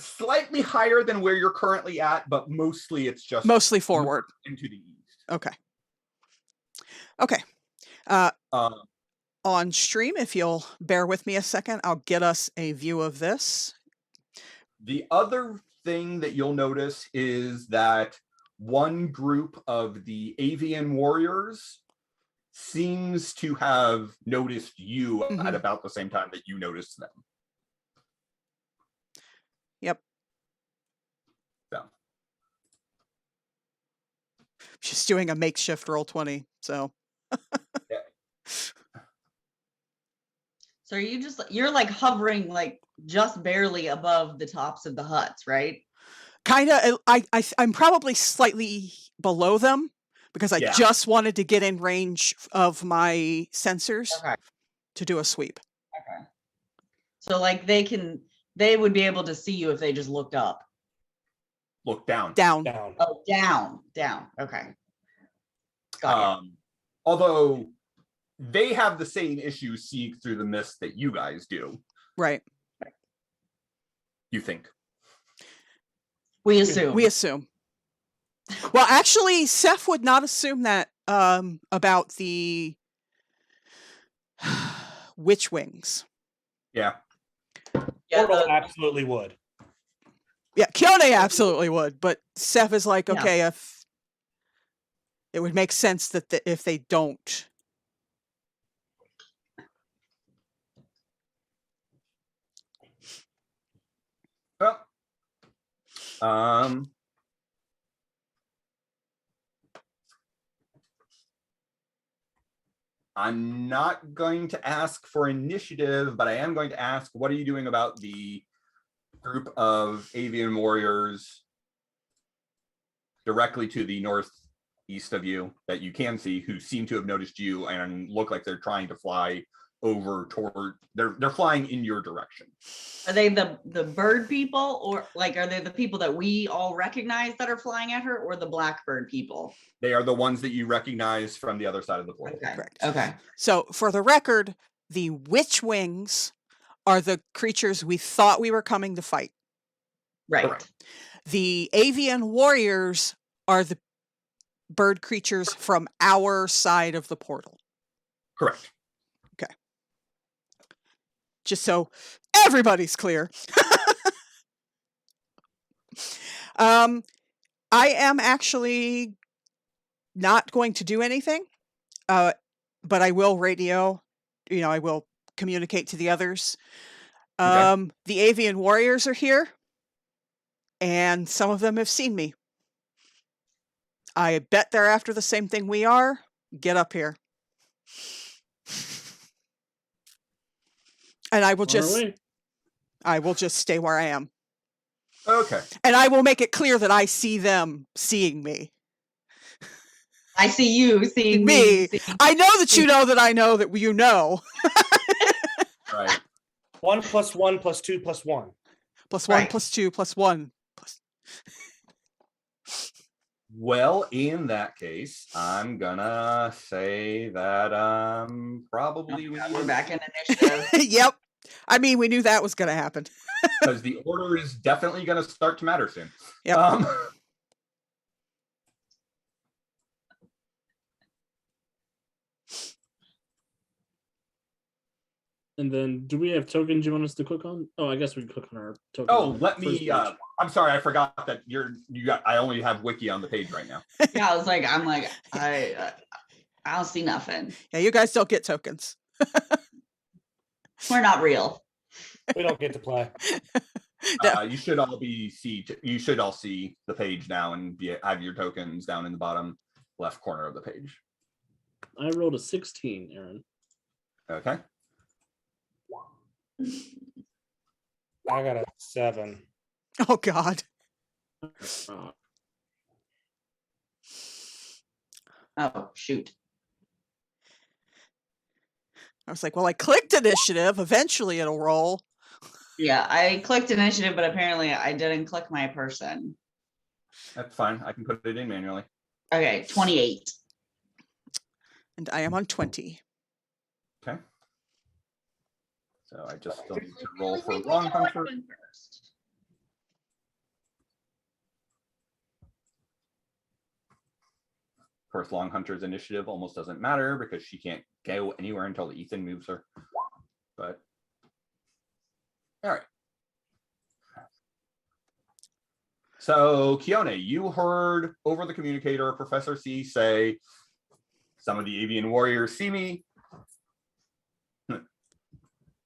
Slightly higher than where you're currently at, but mostly it's just... Mostly forward. Into the east. Okay. Okay. On stream, if you'll bear with me a second, I'll get us a view of this. The other thing that you'll notice is that one group of the avian warriors seems to have noticed you at about the same time that you noticed them. just doing a makeshift roll 20. So. So you're like hovering like just barely above the tops of the huts, right? Kind of. I'm probably slightly below them because I just wanted to get in range of my sensors to do a sweep. Okay. So like they would be able to see you if they just looked up. Look down. Down. Oh, down. Okay. Got it. Although they have the same issues seeing through the mist that you guys do. Right. You think? We assume. Well, actually, Seth would not assume that about the witch wings. Yeah. Portal absolutely would. Yeah, Kione absolutely would, but Seth is like, okay, if it would make sense that if they don't. Well, I'm not going to ask for initiative, but I am going to ask, what are you doing about the group of avian warriors directly to the northeast of you that you can see, who seem to have noticed you and look like they're trying to fly over toward, they're flying in your direction. Are they the bird people, or like are they the people that we all recognize that are flying at her, or the blackbird people? They are the ones that you recognize from the other side of the portal. Okay. Correct. Okay. So for the record, the witch wings are the creatures we thought we were coming to fight. Right. Correct. The avian warriors are the bird creatures from our side of the portal. Correct. Okay. Just so everybody's clear. I am actually not going to do anything, but I will radio, I will communicate to the others. The avian warriors are here, and some of them have seen me. I bet they're after the same thing we are. Get up here. And I will just stay where I am. Okay. And I will make it clear that I see them seeing me. I see you seeing me. I know that you know that I know that you know. Right. 1 + 1 + 2 + 1. +1 + 2 + 1. Well, in that case, I'm gonna say that probably we're back in initiative. Yep. I mean, we knew that was going to happen. Because the order is definitely going to start to matter soon. Yep. And then, do we have tokens you want us to click on? Oh, I guess we can click on our tokens. Oh, let me. I'm sorry, I forgot that I only have wiki on the page right now. Yeah, I don't see nothing. Yeah, you guys don't get tokens. We're not real. We don't get to play. You should all see the page now and have your tokens down in the bottom left corner of the page. I rolled a 16, Aaron. Okay. I got a 7. Oh God. Oh shoot. I was like, well, I clicked initiative. Eventually it'll roll. Yeah, I clicked initiative, but apparently I didn't click my person. That's fine. I can put it in manually. Okay, 28. And I am on 20. Okay. So I just still need to roll for Long Hunter. Of course, Long Hunter's initiative almost doesn't matter because she can't go anywhere until Ethan moves her. But all right. So Kione, you heard over the communicator Professor C say, "Some of the avian warriors see me.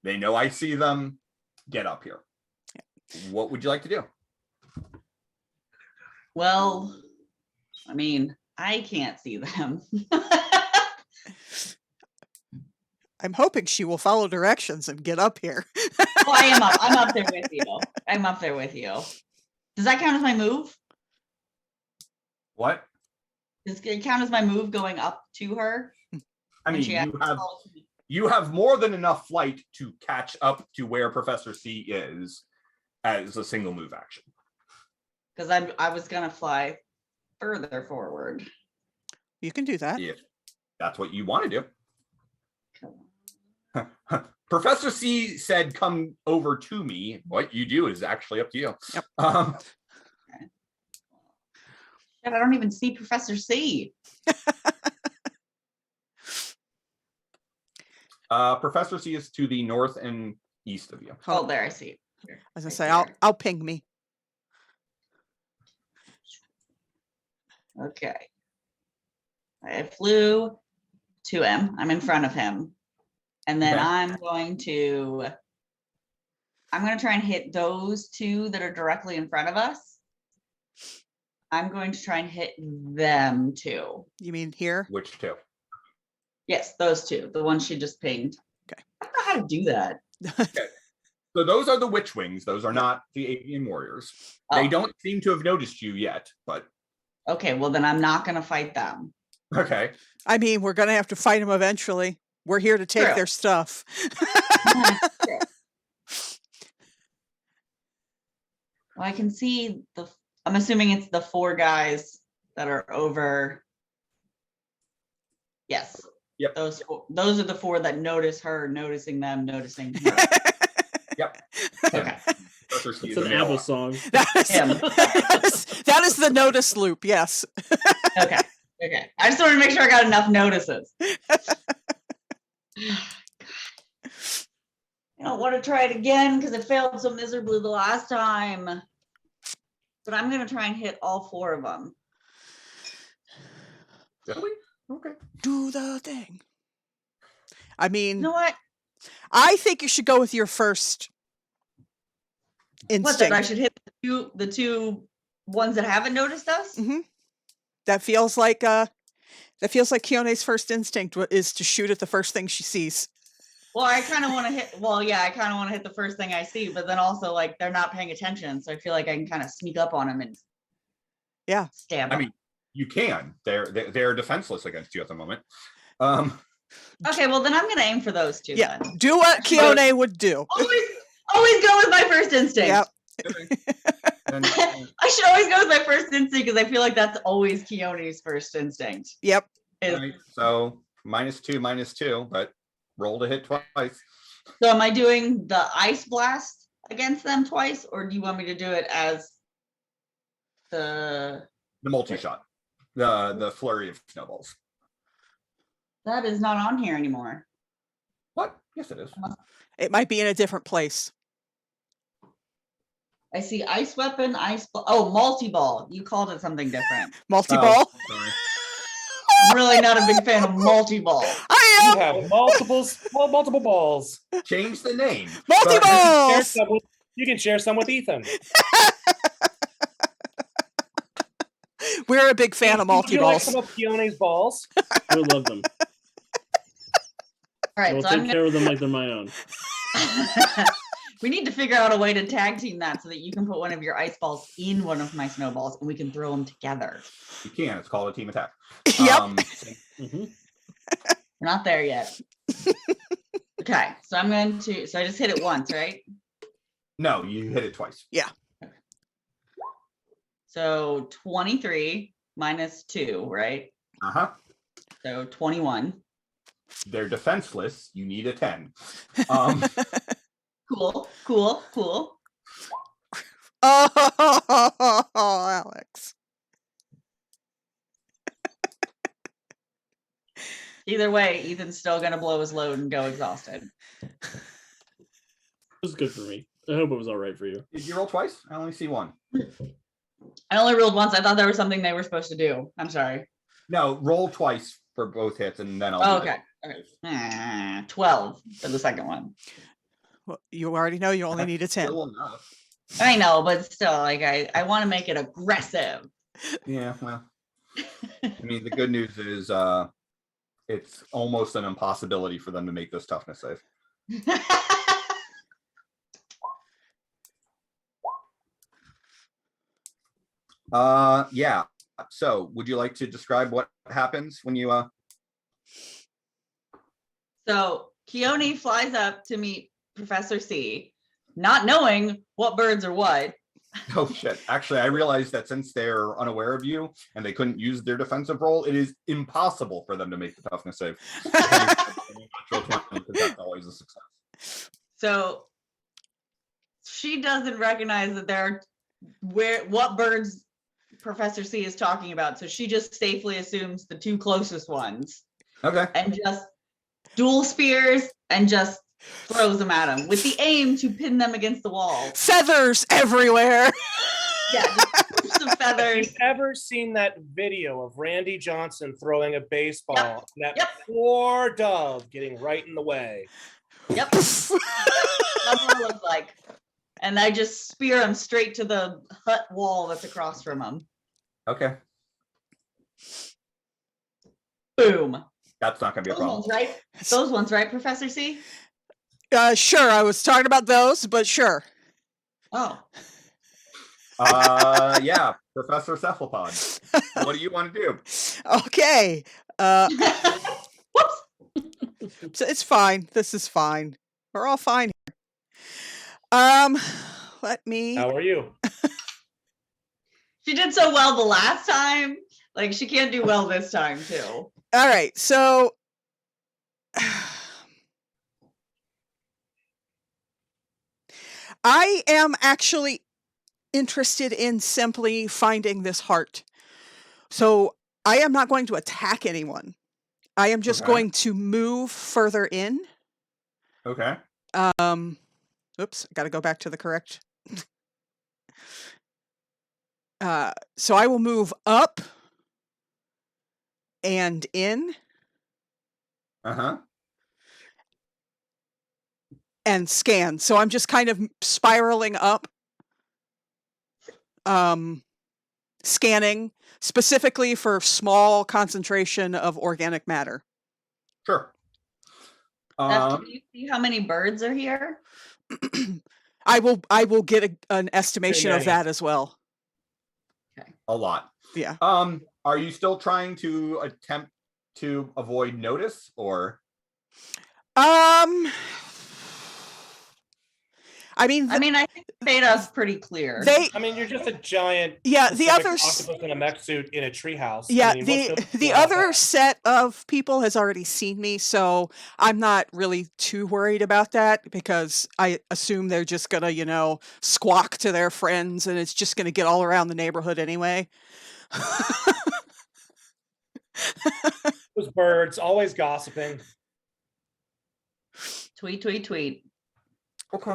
They know I see them. Get up here." What would you like to do? Well, I mean, I can't see them. I'm hoping she will follow directions and get up here. Oh, I am up. I'm up there with you. I'm up there with you. Does that count as my move? What? Does it count as my move going up to her? I mean, you have more than enough flight to catch up to where Professor C is as a single move action. Because I was gonna fly further forward. You can do that. If that's what you want to do. Professor C said, "Come over to me." What you do is actually up to you. Yep. I don't even see Professor C. Professor C is to the north and east of you. Oh, there I see. I was gonna say, I'll ping me. Okay. I flew to him. I'm in front of him. And then Okay. I'm going to try and hit those two that are directly in front of us. I'm going to try and hit them too. You mean here? Which two? Yes, those two. The ones she just pinged. Okay. I don't know how to do that. Okay. So those are the Witch Wings. Those are not the Avian Warriors. They don't seem to have noticed you yet, but Okay, well then I'm not going to fight them. okay. I mean, we're gonna have to fight them eventually. We're here to take True. their stuff. Well, I can see I'm assuming it's the 4 guys that are over. Yes. Yep. Those are the 4 that notice her, noticing them, noticing her. Yep. Okay. Professor C It's is an a male. ABBA song. That is the notice loop. Yes. Okay. Okay. I just wanted to make sure I got enough notices. I don't want to try it again because it failed so miserably the last time. But I'm going to try and hit all 4 of them. Really? Okay. Do the thing. I mean, You know what? I think you should go with your first What, that I instinct. should hit the two ones that haven't noticed us? Mm-hmm. That feels like Kione's first instinct is to shoot at the first thing she sees. Well, I kind of want to hit. Well, yeah, I kind of want to hit the first thing I see, but then also like they're not paying attention, so I feel like I can kind of sneak up on them and stab them. I mean, you can. They're defenseless against you at the moment. Okay, well then I'm gonna aim for those two. Yeah, Then. do what Kione would do. Always go with my first instinct. Yep. And, I should always go with my first instinct because I feel like that's always Keone's first instinct. Yep. right, so -2, but roll to hit twice. So am I doing the ice blast against them twice, or do you want me to do it as the multi-shot, the flurry of snowballs. That is not on here anymore. What? Yes, it is. It might be in a different place. I see ice weapon, multi-ball. You called it something different. Multi-ball. Sorry. I'm really not a big fan of multi-ball. I You am have multiple balls. Change the name. multi-balls. You can share some with Ethan. We're a big fan of Would you like multi-balls. some of Keone's balls? I love them. All I right, will so take care of them like they're my own. we need to figure out a way to tag team that so that you can put one of your ice balls in one of my snowballs and we can throw them together. You can. It's called a team attack. Yep. Mhm. We're not there yet. Okay, so I just hit it once, right? No, you hit it twice. So 23 minus 2, right? Uh-huh. So 21. They're defenseless. You need a 10. Cool. Oh, Alex. Either way, Ethan's still gonna blow his load and go exhausted. It was good for me. I hope it was all right for you. Did you roll twice? I only see one. I only rolled once. I thought there was something they were supposed to do. I'm sorry. No, roll twice for both hits, and then I'll. Oh, do okay. it. 12 for the second one. Well, you already know you only need a 10. Still enough. I know, but still, like I want to make it aggressive. Yeah, well. I mean, the good news is it's almost an impossibility for them to make this toughness save. Yeah. So would you like to describe what happens when you So Keone flies up to meet Professor C, not knowing what birds are what. Oh shit. Actually, I realized that since they're unaware of you and they couldn't use their defensive roll, it is impossible for them to make the toughness save. Because that's always a success. So she doesn't recognize that there are what birds Professor C is talking about. So she just safely assumes the two closest ones. Okay. And just dual spears and just throws them at him with the aim to pin them against the wall. Feathers everywhere. Yeah, just some Have feathers. you ever seen that video of Randy Johnson throwing a baseball? Yep. And that Yep. poor dove getting right in the way. Yep. That's what it looks like. And I just spear him straight to the hut wall that's across from him. Okay. Boom. That's not gonna be a Those problem. ones, right? Those ones, right, Professor C? Sure, I was talking about those, but sure. Oh. Yeah, Professor Cephalopod. What do you want to do? Okay. Whoops. So it's fine. This is fine. We're all fine here. Let me. How are you? She did so well the last time. Like, she can't do well this time, too. All right. So I am actually interested in simply finding this heart. So I am not going to attack anyone. I am just Okay. going to move further in. Okay. Oops, I got to go back to the correct. So I will move up and in Uh-huh. and scan. So I'm just kind of spiraling up, scanning specifically for small concentration of organic matter. Sure. Steph, can you see how many birds are here? I will get an estimation of many. that as well. A lot. Yeah. Are you still trying to attempt to avoid notice, or? I mean, I think Theta's pretty clear. I mean, you're just a giant. Yeah, the Pacific others. octopus in a mech suit in a treehouse. Yeah, I mean, the other set of people has already seen me, so I'm not really too worried about that because I assume they're just gonna, squawk to their friends, and it's just gonna get all around the neighborhood anyway. Those birds always gossiping. Tweet, tweet, tweet. Okay.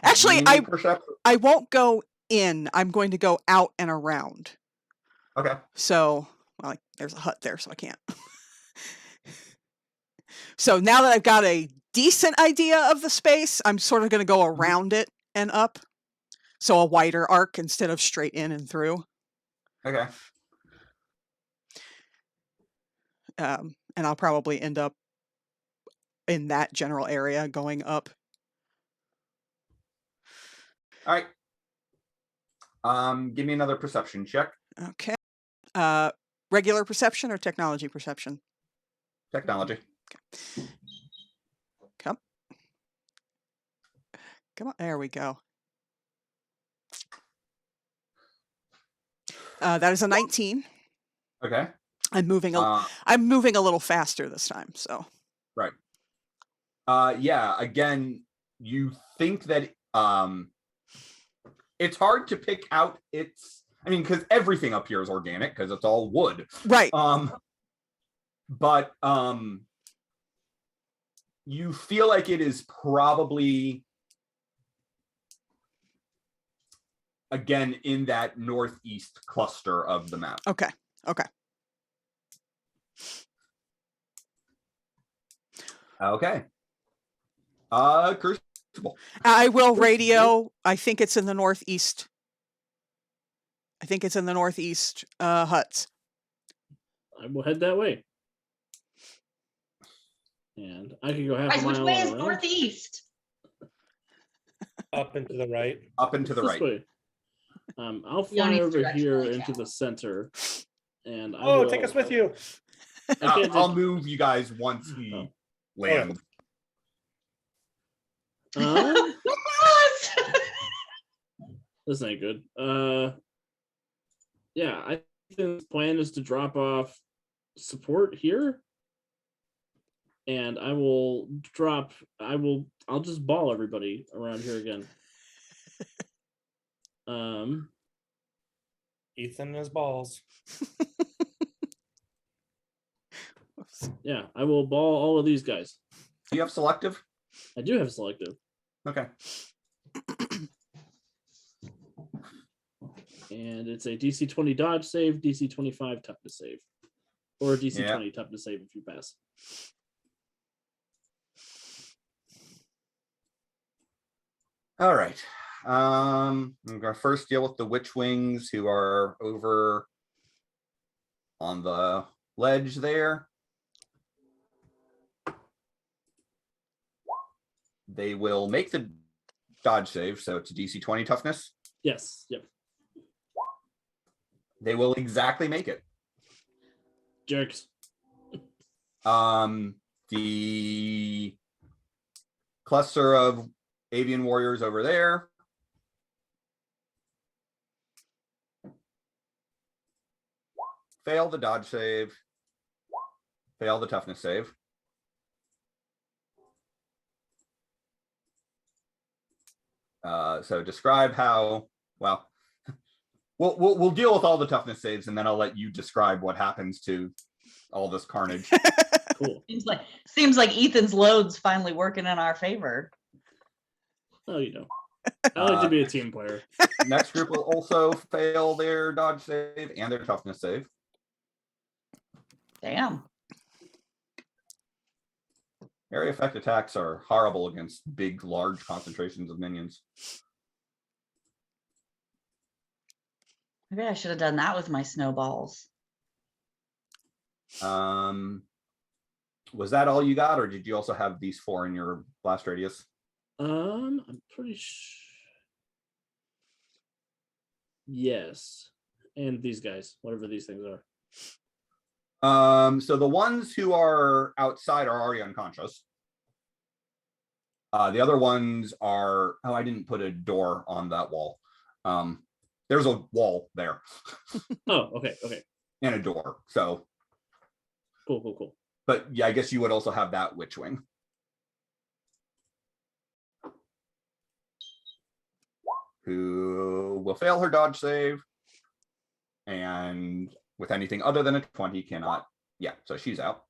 Actually, Any perception? I won't go in. I'm going to go out and around. Okay. So, well, there's a hut there, so I can't. So now that I've got a decent idea of the space, I'm sort of going to go around it and up. So a wider arc instead of straight in and through. Okay. And I'll probably end up in that general area going up. All right. Give me another perception check. Okay. Regular perception or technology perception? Technology. Come on. There we go. That is a 19. Okay. I'm moving a little faster this time, so. Right. Yeah, again, you think that it's hard to pick out because everything up here is organic because it's all wood. Right. But you feel like it is probably again in that northeast cluster of the map. Okay. Okay. Crucible. I will radio. I think it's in the northeast I think it's in the northeast huts. I will head that way. And I can go half Guys, a which mile way is around. northeast? Up and to the right. Up and to the This right. way. I'll fly Leonie's over here directionally into the challenged. center. And I Oh, will, take us with you. I can't I'll take- move you guys once he Oh. lands. Yes! This ain't good. Yeah, I think the plan is to drop off support here. And I'll just ball everybody around here again. Ethan and his balls. Yeah, I will ball all of these guys. Do you have selective? I do have selective. Okay. And it's a DC 20 dodge save, DC 25 toughness save. Or DC Yeah. 20 toughness save if you pass. All right. I'm gonna first deal with the witch wings who are over on the ledge there. They will make the dodge save, so it's a DC 20 toughness. Yes, yep. They will exactly make it. Jerks. The cluster of avian warriors over there. Fail the dodge save. Fail the toughness save. So describe how, well, we'll deal with all the toughness saves and then I'll let you describe what happens to all this carnage. Cool. Seems like Ethan's load's finally working in our favor. Oh, you know. I like to be a team player. Next group will also fail their dodge save and their toughness save. Damn. Area effect attacks are horrible against big, large concentrations of minions. Maybe I should have done that with my snowballs. Was that all you got, or did you also have these 4 in your blast radius? I'm pretty sure. Yes. And these guys, whatever these things are. So the ones who are outside are already unconscious. The other ones are, oh, I didn't put a door on that wall. There's a wall there. Oh, okay, okay. And a door. So, Cool. but yeah, I guess you would also have that witch wing. Who will fail her dodge save. And with anything other than a 20 cannot. Yeah, so she's out.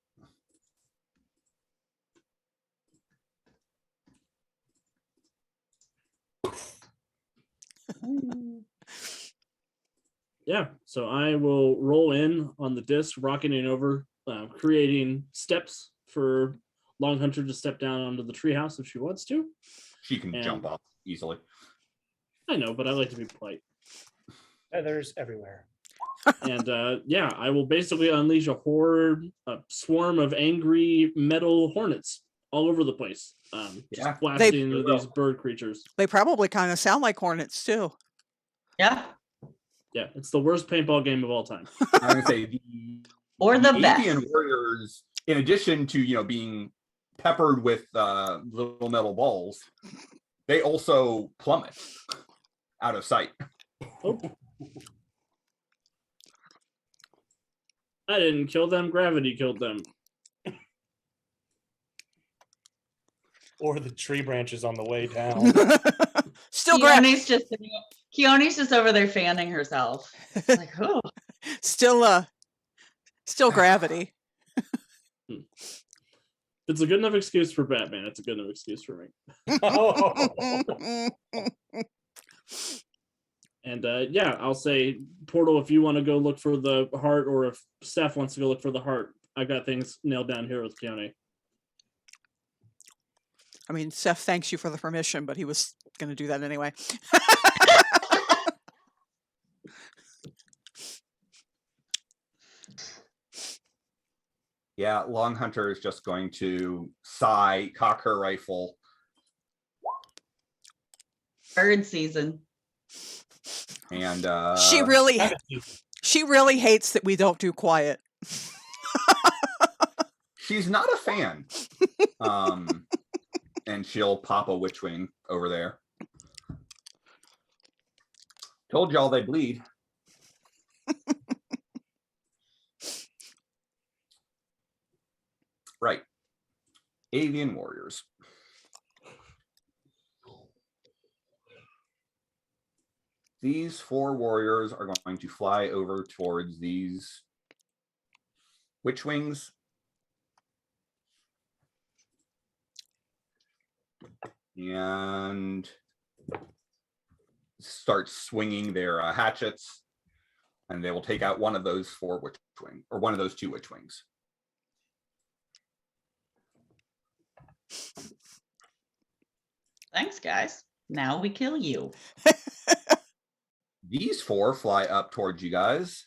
Yeah, so I will roll in on the disc, rocketing over, creating steps for Long Hunter to step down onto the treehouse if she wants to. She can jump off easily. I know, but I like to be polite. Feathers everywhere. And yeah, I will basically unleash a swarm of angry metal hornets all over the place. Yeah. Just blasting into these bird creatures. They probably kind of sound like hornets too. Yeah. Yeah, it's the worst paintball game of all time. I'm gonna say Or the best. avian warriors, in addition to being peppered with little metal balls, they also plummet out of sight. Oh. I didn't kill them, gravity killed them. Or the tree branches on the way down. Still Keone's just over there fanning herself. Like, oh. Still gravity. It's a good enough excuse for Batman. It's a good enough excuse for me. And yeah, I'll say, Portal, if you want to go look for the heart, or if Steph wants to go look for the heart, I've got things nailed down here with Keone. I mean, Seth thanks you for the permission, but he was going to do that anyway. Yeah, Long Hunter is just going to sigh, cock her rifle. Bird season. And She really hates that we don't do quiet. she's not a fan. And she'll pop a witchwing over there. Told y'all they bleed. Right. Avian warriors. These 4 warriors are going to fly over towards these witchwings. And start swinging their hatchets. And they will take out one of those 4 witchwings, or one of those 2 witchwings. Thanks, guys. Now we kill you. These 4 fly up towards you guys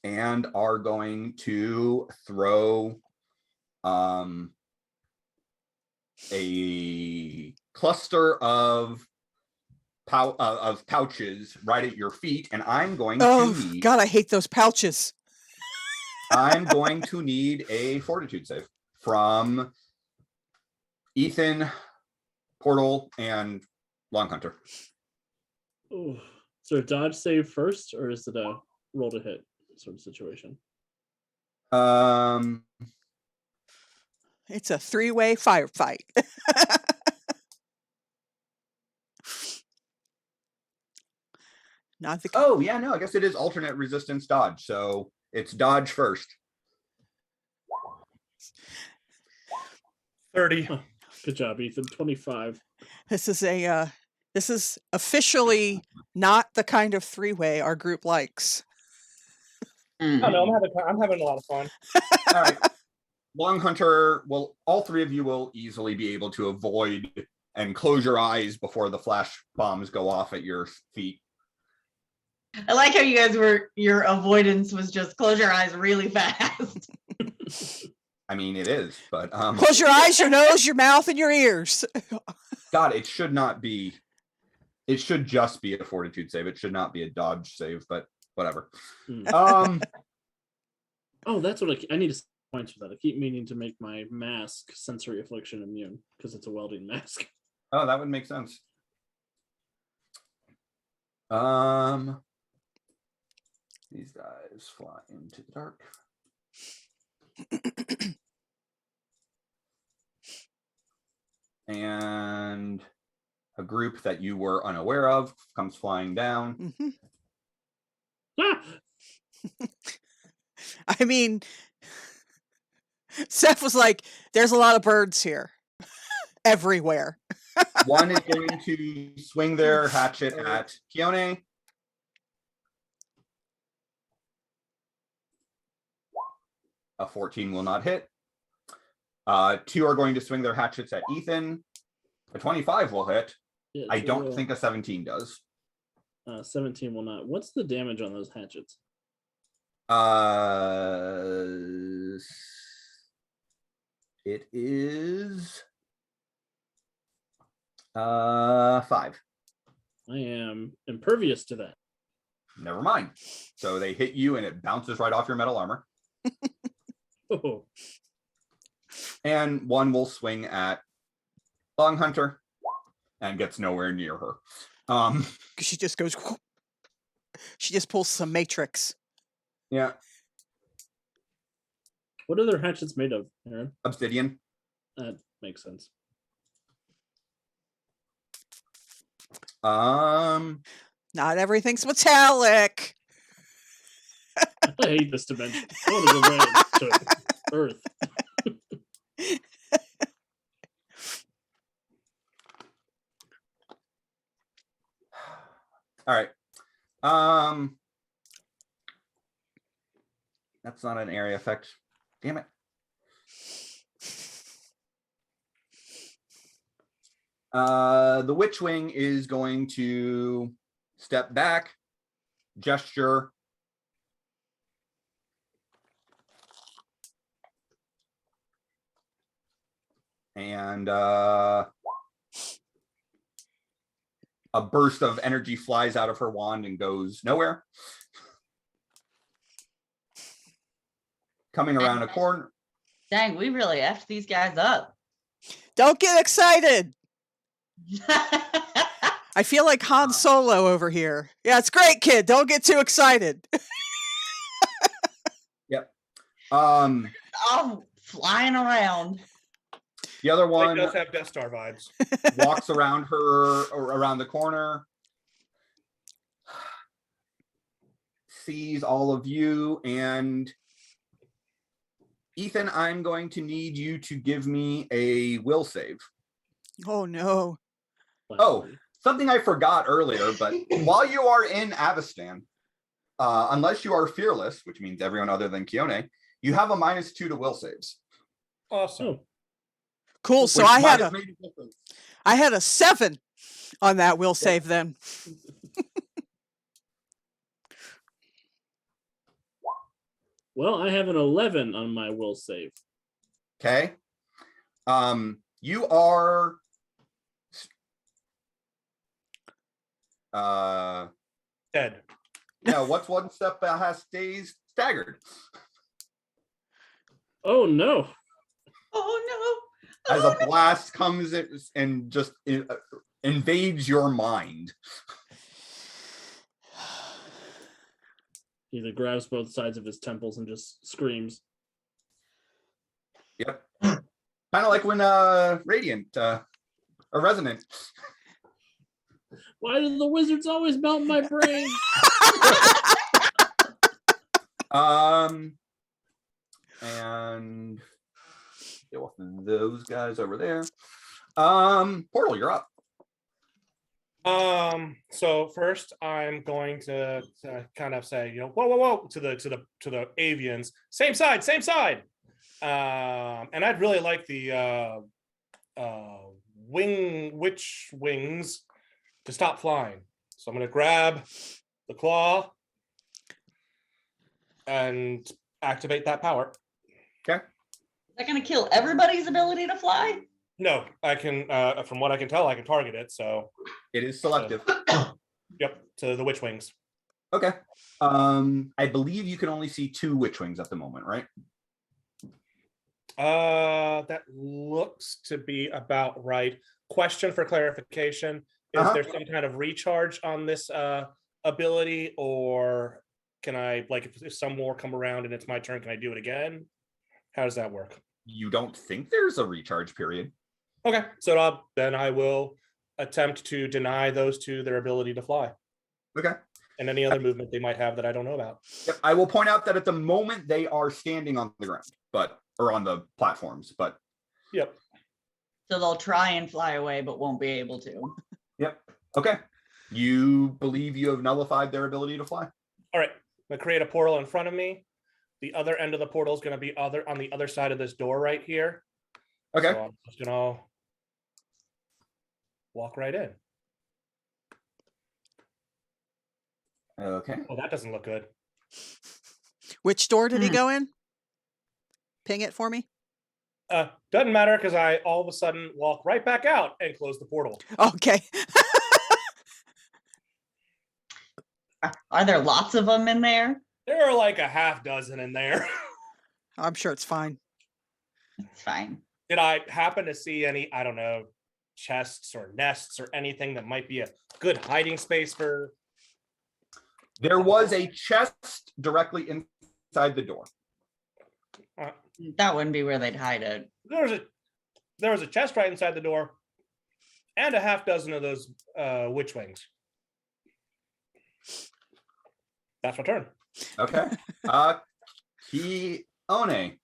and are going to throw a cluster of pouches right at your feet, and I'm going to need. God, I hate those pouches. I'm going to need a fortitude save from Ethan, Portal, and Long Hunter. Ooh. So dodge save first, or is it a roll to hit sort of situation? It's a 3-way firefight. Not the. Oh yeah, no, I guess it is alternate resistance dodge, so it's dodge first. 30. Huh. Good job, Ethan. 25. This is officially not the kind of 3-way our group likes. Oh no, I'm having a lot of fun. All right. Long Hunter will, all 3 of you will easily be able to avoid and close your eyes before the flash bombs go off at your feet. I like how you guys your avoidance was just close your eyes really fast. I mean, it is, but Close your eyes, your nose, your mouth, and your ears. God, it should not be. It should just be a fortitude save. It should not be a dodge save, but whatever. Oh, that's what I need to point for that. I keep meaning to make my mask sensory affliction immune because it's a welding mask. Oh, that would make sense. These guys fly into the dark. And a group that you were unaware of comes flying down. I mean, Seth was like, there's a lot of birds here. Everywhere. One is going to swing their hatchet at Keone. A 14 will not hit. 2 are going to swing their hatchets at Ethan. A 25 will hit. Yeah, I don't think a 17 does. 17 will not. What's the damage on those hatchets? It is 5. I am impervious to that. Never mind. So they hit you and it bounces right off your metal armor. Oh. And 1 will swing at Long Hunter and gets nowhere near her. She just goes. She just pulls some Matrix. Yeah. What are their hatchets made of, Aaron? Obsidian. That makes sense. Not everything's metallic. I hate this dimension. I want to go back to Earth. All right. That's not an area effect. Damn it. The Witchwing is going to step back, gesture, And a burst of energy flies out of her wand and goes nowhere. Coming around a corner. Dang, we really effed these guys up. Don't get excited. I feel like Han Solo over here. Yeah, it's great, kid. Don't get too excited. Yep. I'm flying around. The other One one does have Death Star vibes. walks around her or around the corner, sees all of you, and Ethan, I'm going to need you to give me a will save. Oh no. Oh, something I forgot earlier, but while you are in Avestan, unless you are fearless, which means everyone other than Keone, you have a -2 to will saves. Awesome. Oh, Cool. So which I might had have a made a difference. 7 on that will save then. well, I have an 11 on my will save. Okay. You are Dead. no, what's one step past stays staggered. Oh no. Oh As a blast comes and just invades your mind. He either grabs both sides of his temples and just screams. Yep. Kind of like when Radiant or Resonant. Why do the wizards always melt my brain? And deal with those guys over there. Portal, you're up. So first I'm going to kind of say, whoa to the avians. Same side. And I'd really like the witch wings to stop flying. So I'm gonna grab the claw and activate that power. Okay. Is that going to kill everybody's ability to fly? No, I can from what I can tell, I can target it. So It is selective. yep, to the witch wings. Okay. I believe you can only see 2 witch wings at the moment, right? That looks to be about right. Question for clarification. Is there some kind of recharge on this ability, or can I, like, if some more come around and it's my turn, can I do it again? How does that work? You don't think there's a recharge period? Okay, so then I will attempt to deny those 2 their ability to fly. Okay. And any other movement they might have that I don't know about. Yep. I will point out that at the moment they are standing on the ground, or on the platforms, but. Yep. So they'll try and fly away, but won't be able to. Yep. Okay. You believe you have nullified their ability to fly? All right. I'm gonna create a portal in front of me. The other end of the portal is going to be on the other side of this door right here. Okay. So I'm just gonna walk right in. Okay. Oh, that doesn't look good. Which door did he go in? Ping it for me. Doesn't matter because I all of a sudden walk right back out and close the portal. Okay. Are there lots of them in there? There are like a half dozen in there. I'm sure it's fine. It's fine. Did I happen to see any, I don't know, chests or nests or anything that might be a good hiding space for? There was a chest directly inside the door. That wouldn't be where they'd hide it. There was a chest right inside the door and a half dozen of those witch wings. That's my turn. Okay. Keone.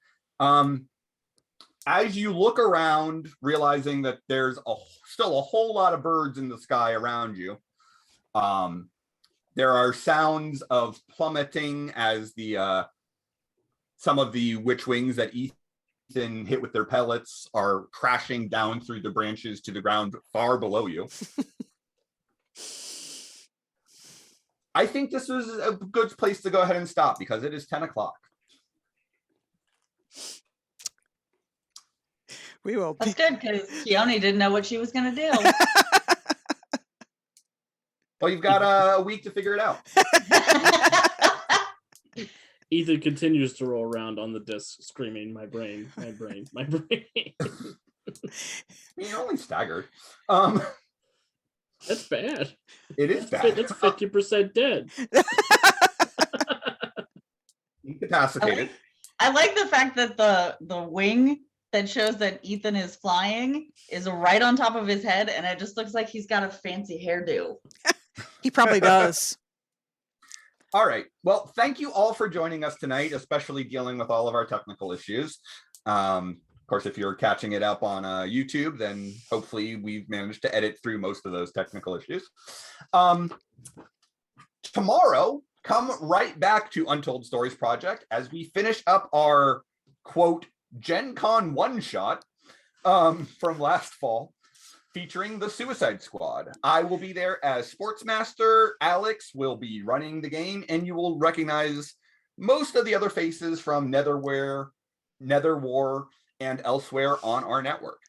As you look around, realizing that there's still a whole lot of birds in the sky around you, there are sounds of plummeting as the some of the witch wings that Ethan hit with their pellets are crashing down through the branches to the ground far below you. I think this was a good place to go ahead and stop because it is 10 o'clock. We will. That's good because Keone didn't know what she was going to do. Well, you've got a week to figure it out. Ethan continues to roll around on the disc, screaming, "My brain, my brain, my brain." You're only staggered. That's bad. It is bad. That's 50% dead. Incapacitated. I like the fact that the wing that shows that Ethan is flying is right on top of his head, and it just looks like he's got a fancy hairdo. He probably does. All right. Well, thank you all for joining us tonight, especially dealing with all of our technical issues. Of course, if you're catching it up on YouTube, then hopefully we've managed to edit through most of those technical issues. Tomorrow, come right back to Untold Stories Project as we finish up our, quote, Gen Con one-shot from last fall, featuring the Suicide Squad. I will be there as Sportsmaster. Alex will be running the game, and you will recognize most of the other faces from Nether War, and elsewhere on our network.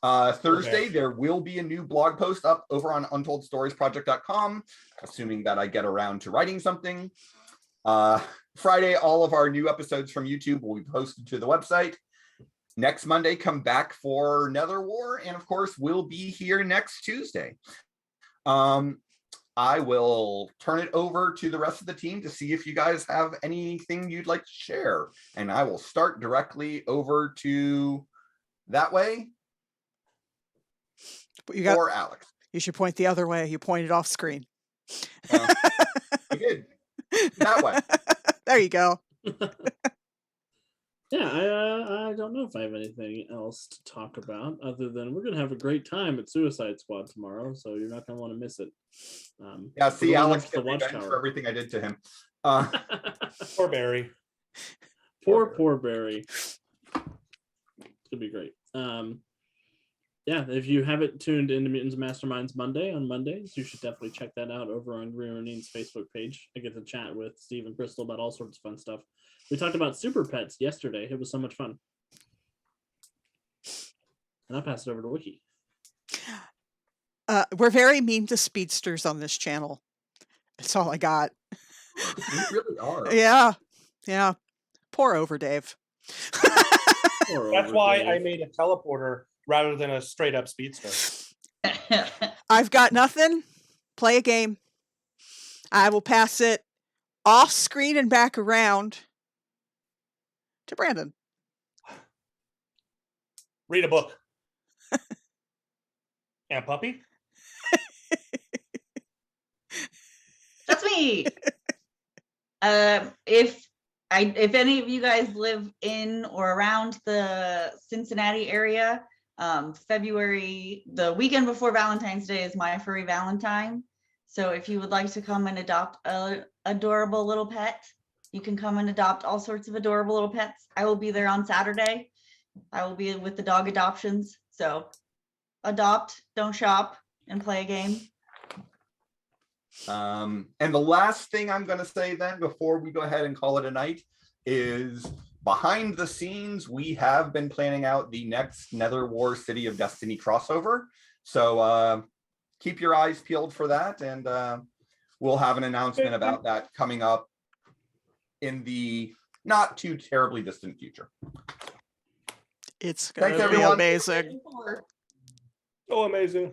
Thursday, there will be a new blog post up over on untoldstoriesproject.com, assuming that I get around to writing something. Friday, all of our new episodes from YouTube will be posted to the website. Next Monday, come back for Nether War, and of course, we'll be here next Tuesday. I will turn it over to the rest of the team to see if you guys have anything you'd like to share, and I will start directly over to that way. Or Alex. You should point the other way. You pointed off screen. I did. That way. There you go. Yeah, I don't know if I have anything else to talk about other than we're gonna have a great time at Suicide Squad tomorrow, so you're not gonna want to miss it. Yeah, see, Alex, the revenge for everything I did to him. Poor Barry. Poor Barry. It's gonna be great. Yeah, if you haven't tuned into Mutants Masterminds on Mondays, you should definitely check that out over on Green Ronin's Facebook page. I get to chat with Steve and Crystal about all sorts of fun stuff. We talked about super pets yesterday. It was so much fun. And I'll pass it over to Wiki. We're very mean to speedsters on this channel. That's all I got. We really are. Yeah. Poor Overdave. That's why I made a teleporter rather than a straight up speedster. I've got nothing. Play a game. I will pass it off screen and back around to Brandon. Read a book. And puppy? That's me. If any of you guys live in or around the Cincinnati area, February, the weekend before Valentine's Day is my furry Valentine. So if you would like to come and adopt a adorable little pet, you can come and adopt all sorts of adorable little pets. I will be there on Saturday. I will be with the dog adoptions. So adopt, don't shop, and play a game. And the last thing I'm going to say then before we go ahead and call it a night is behind the scenes, we have been planning out the next Nether War City of Destiny crossover. So keep your eyes peeled for that, and we'll have an announcement about that coming up in the not too terribly distant future. It's going Thanks, to be everyone. amazing. So amazing.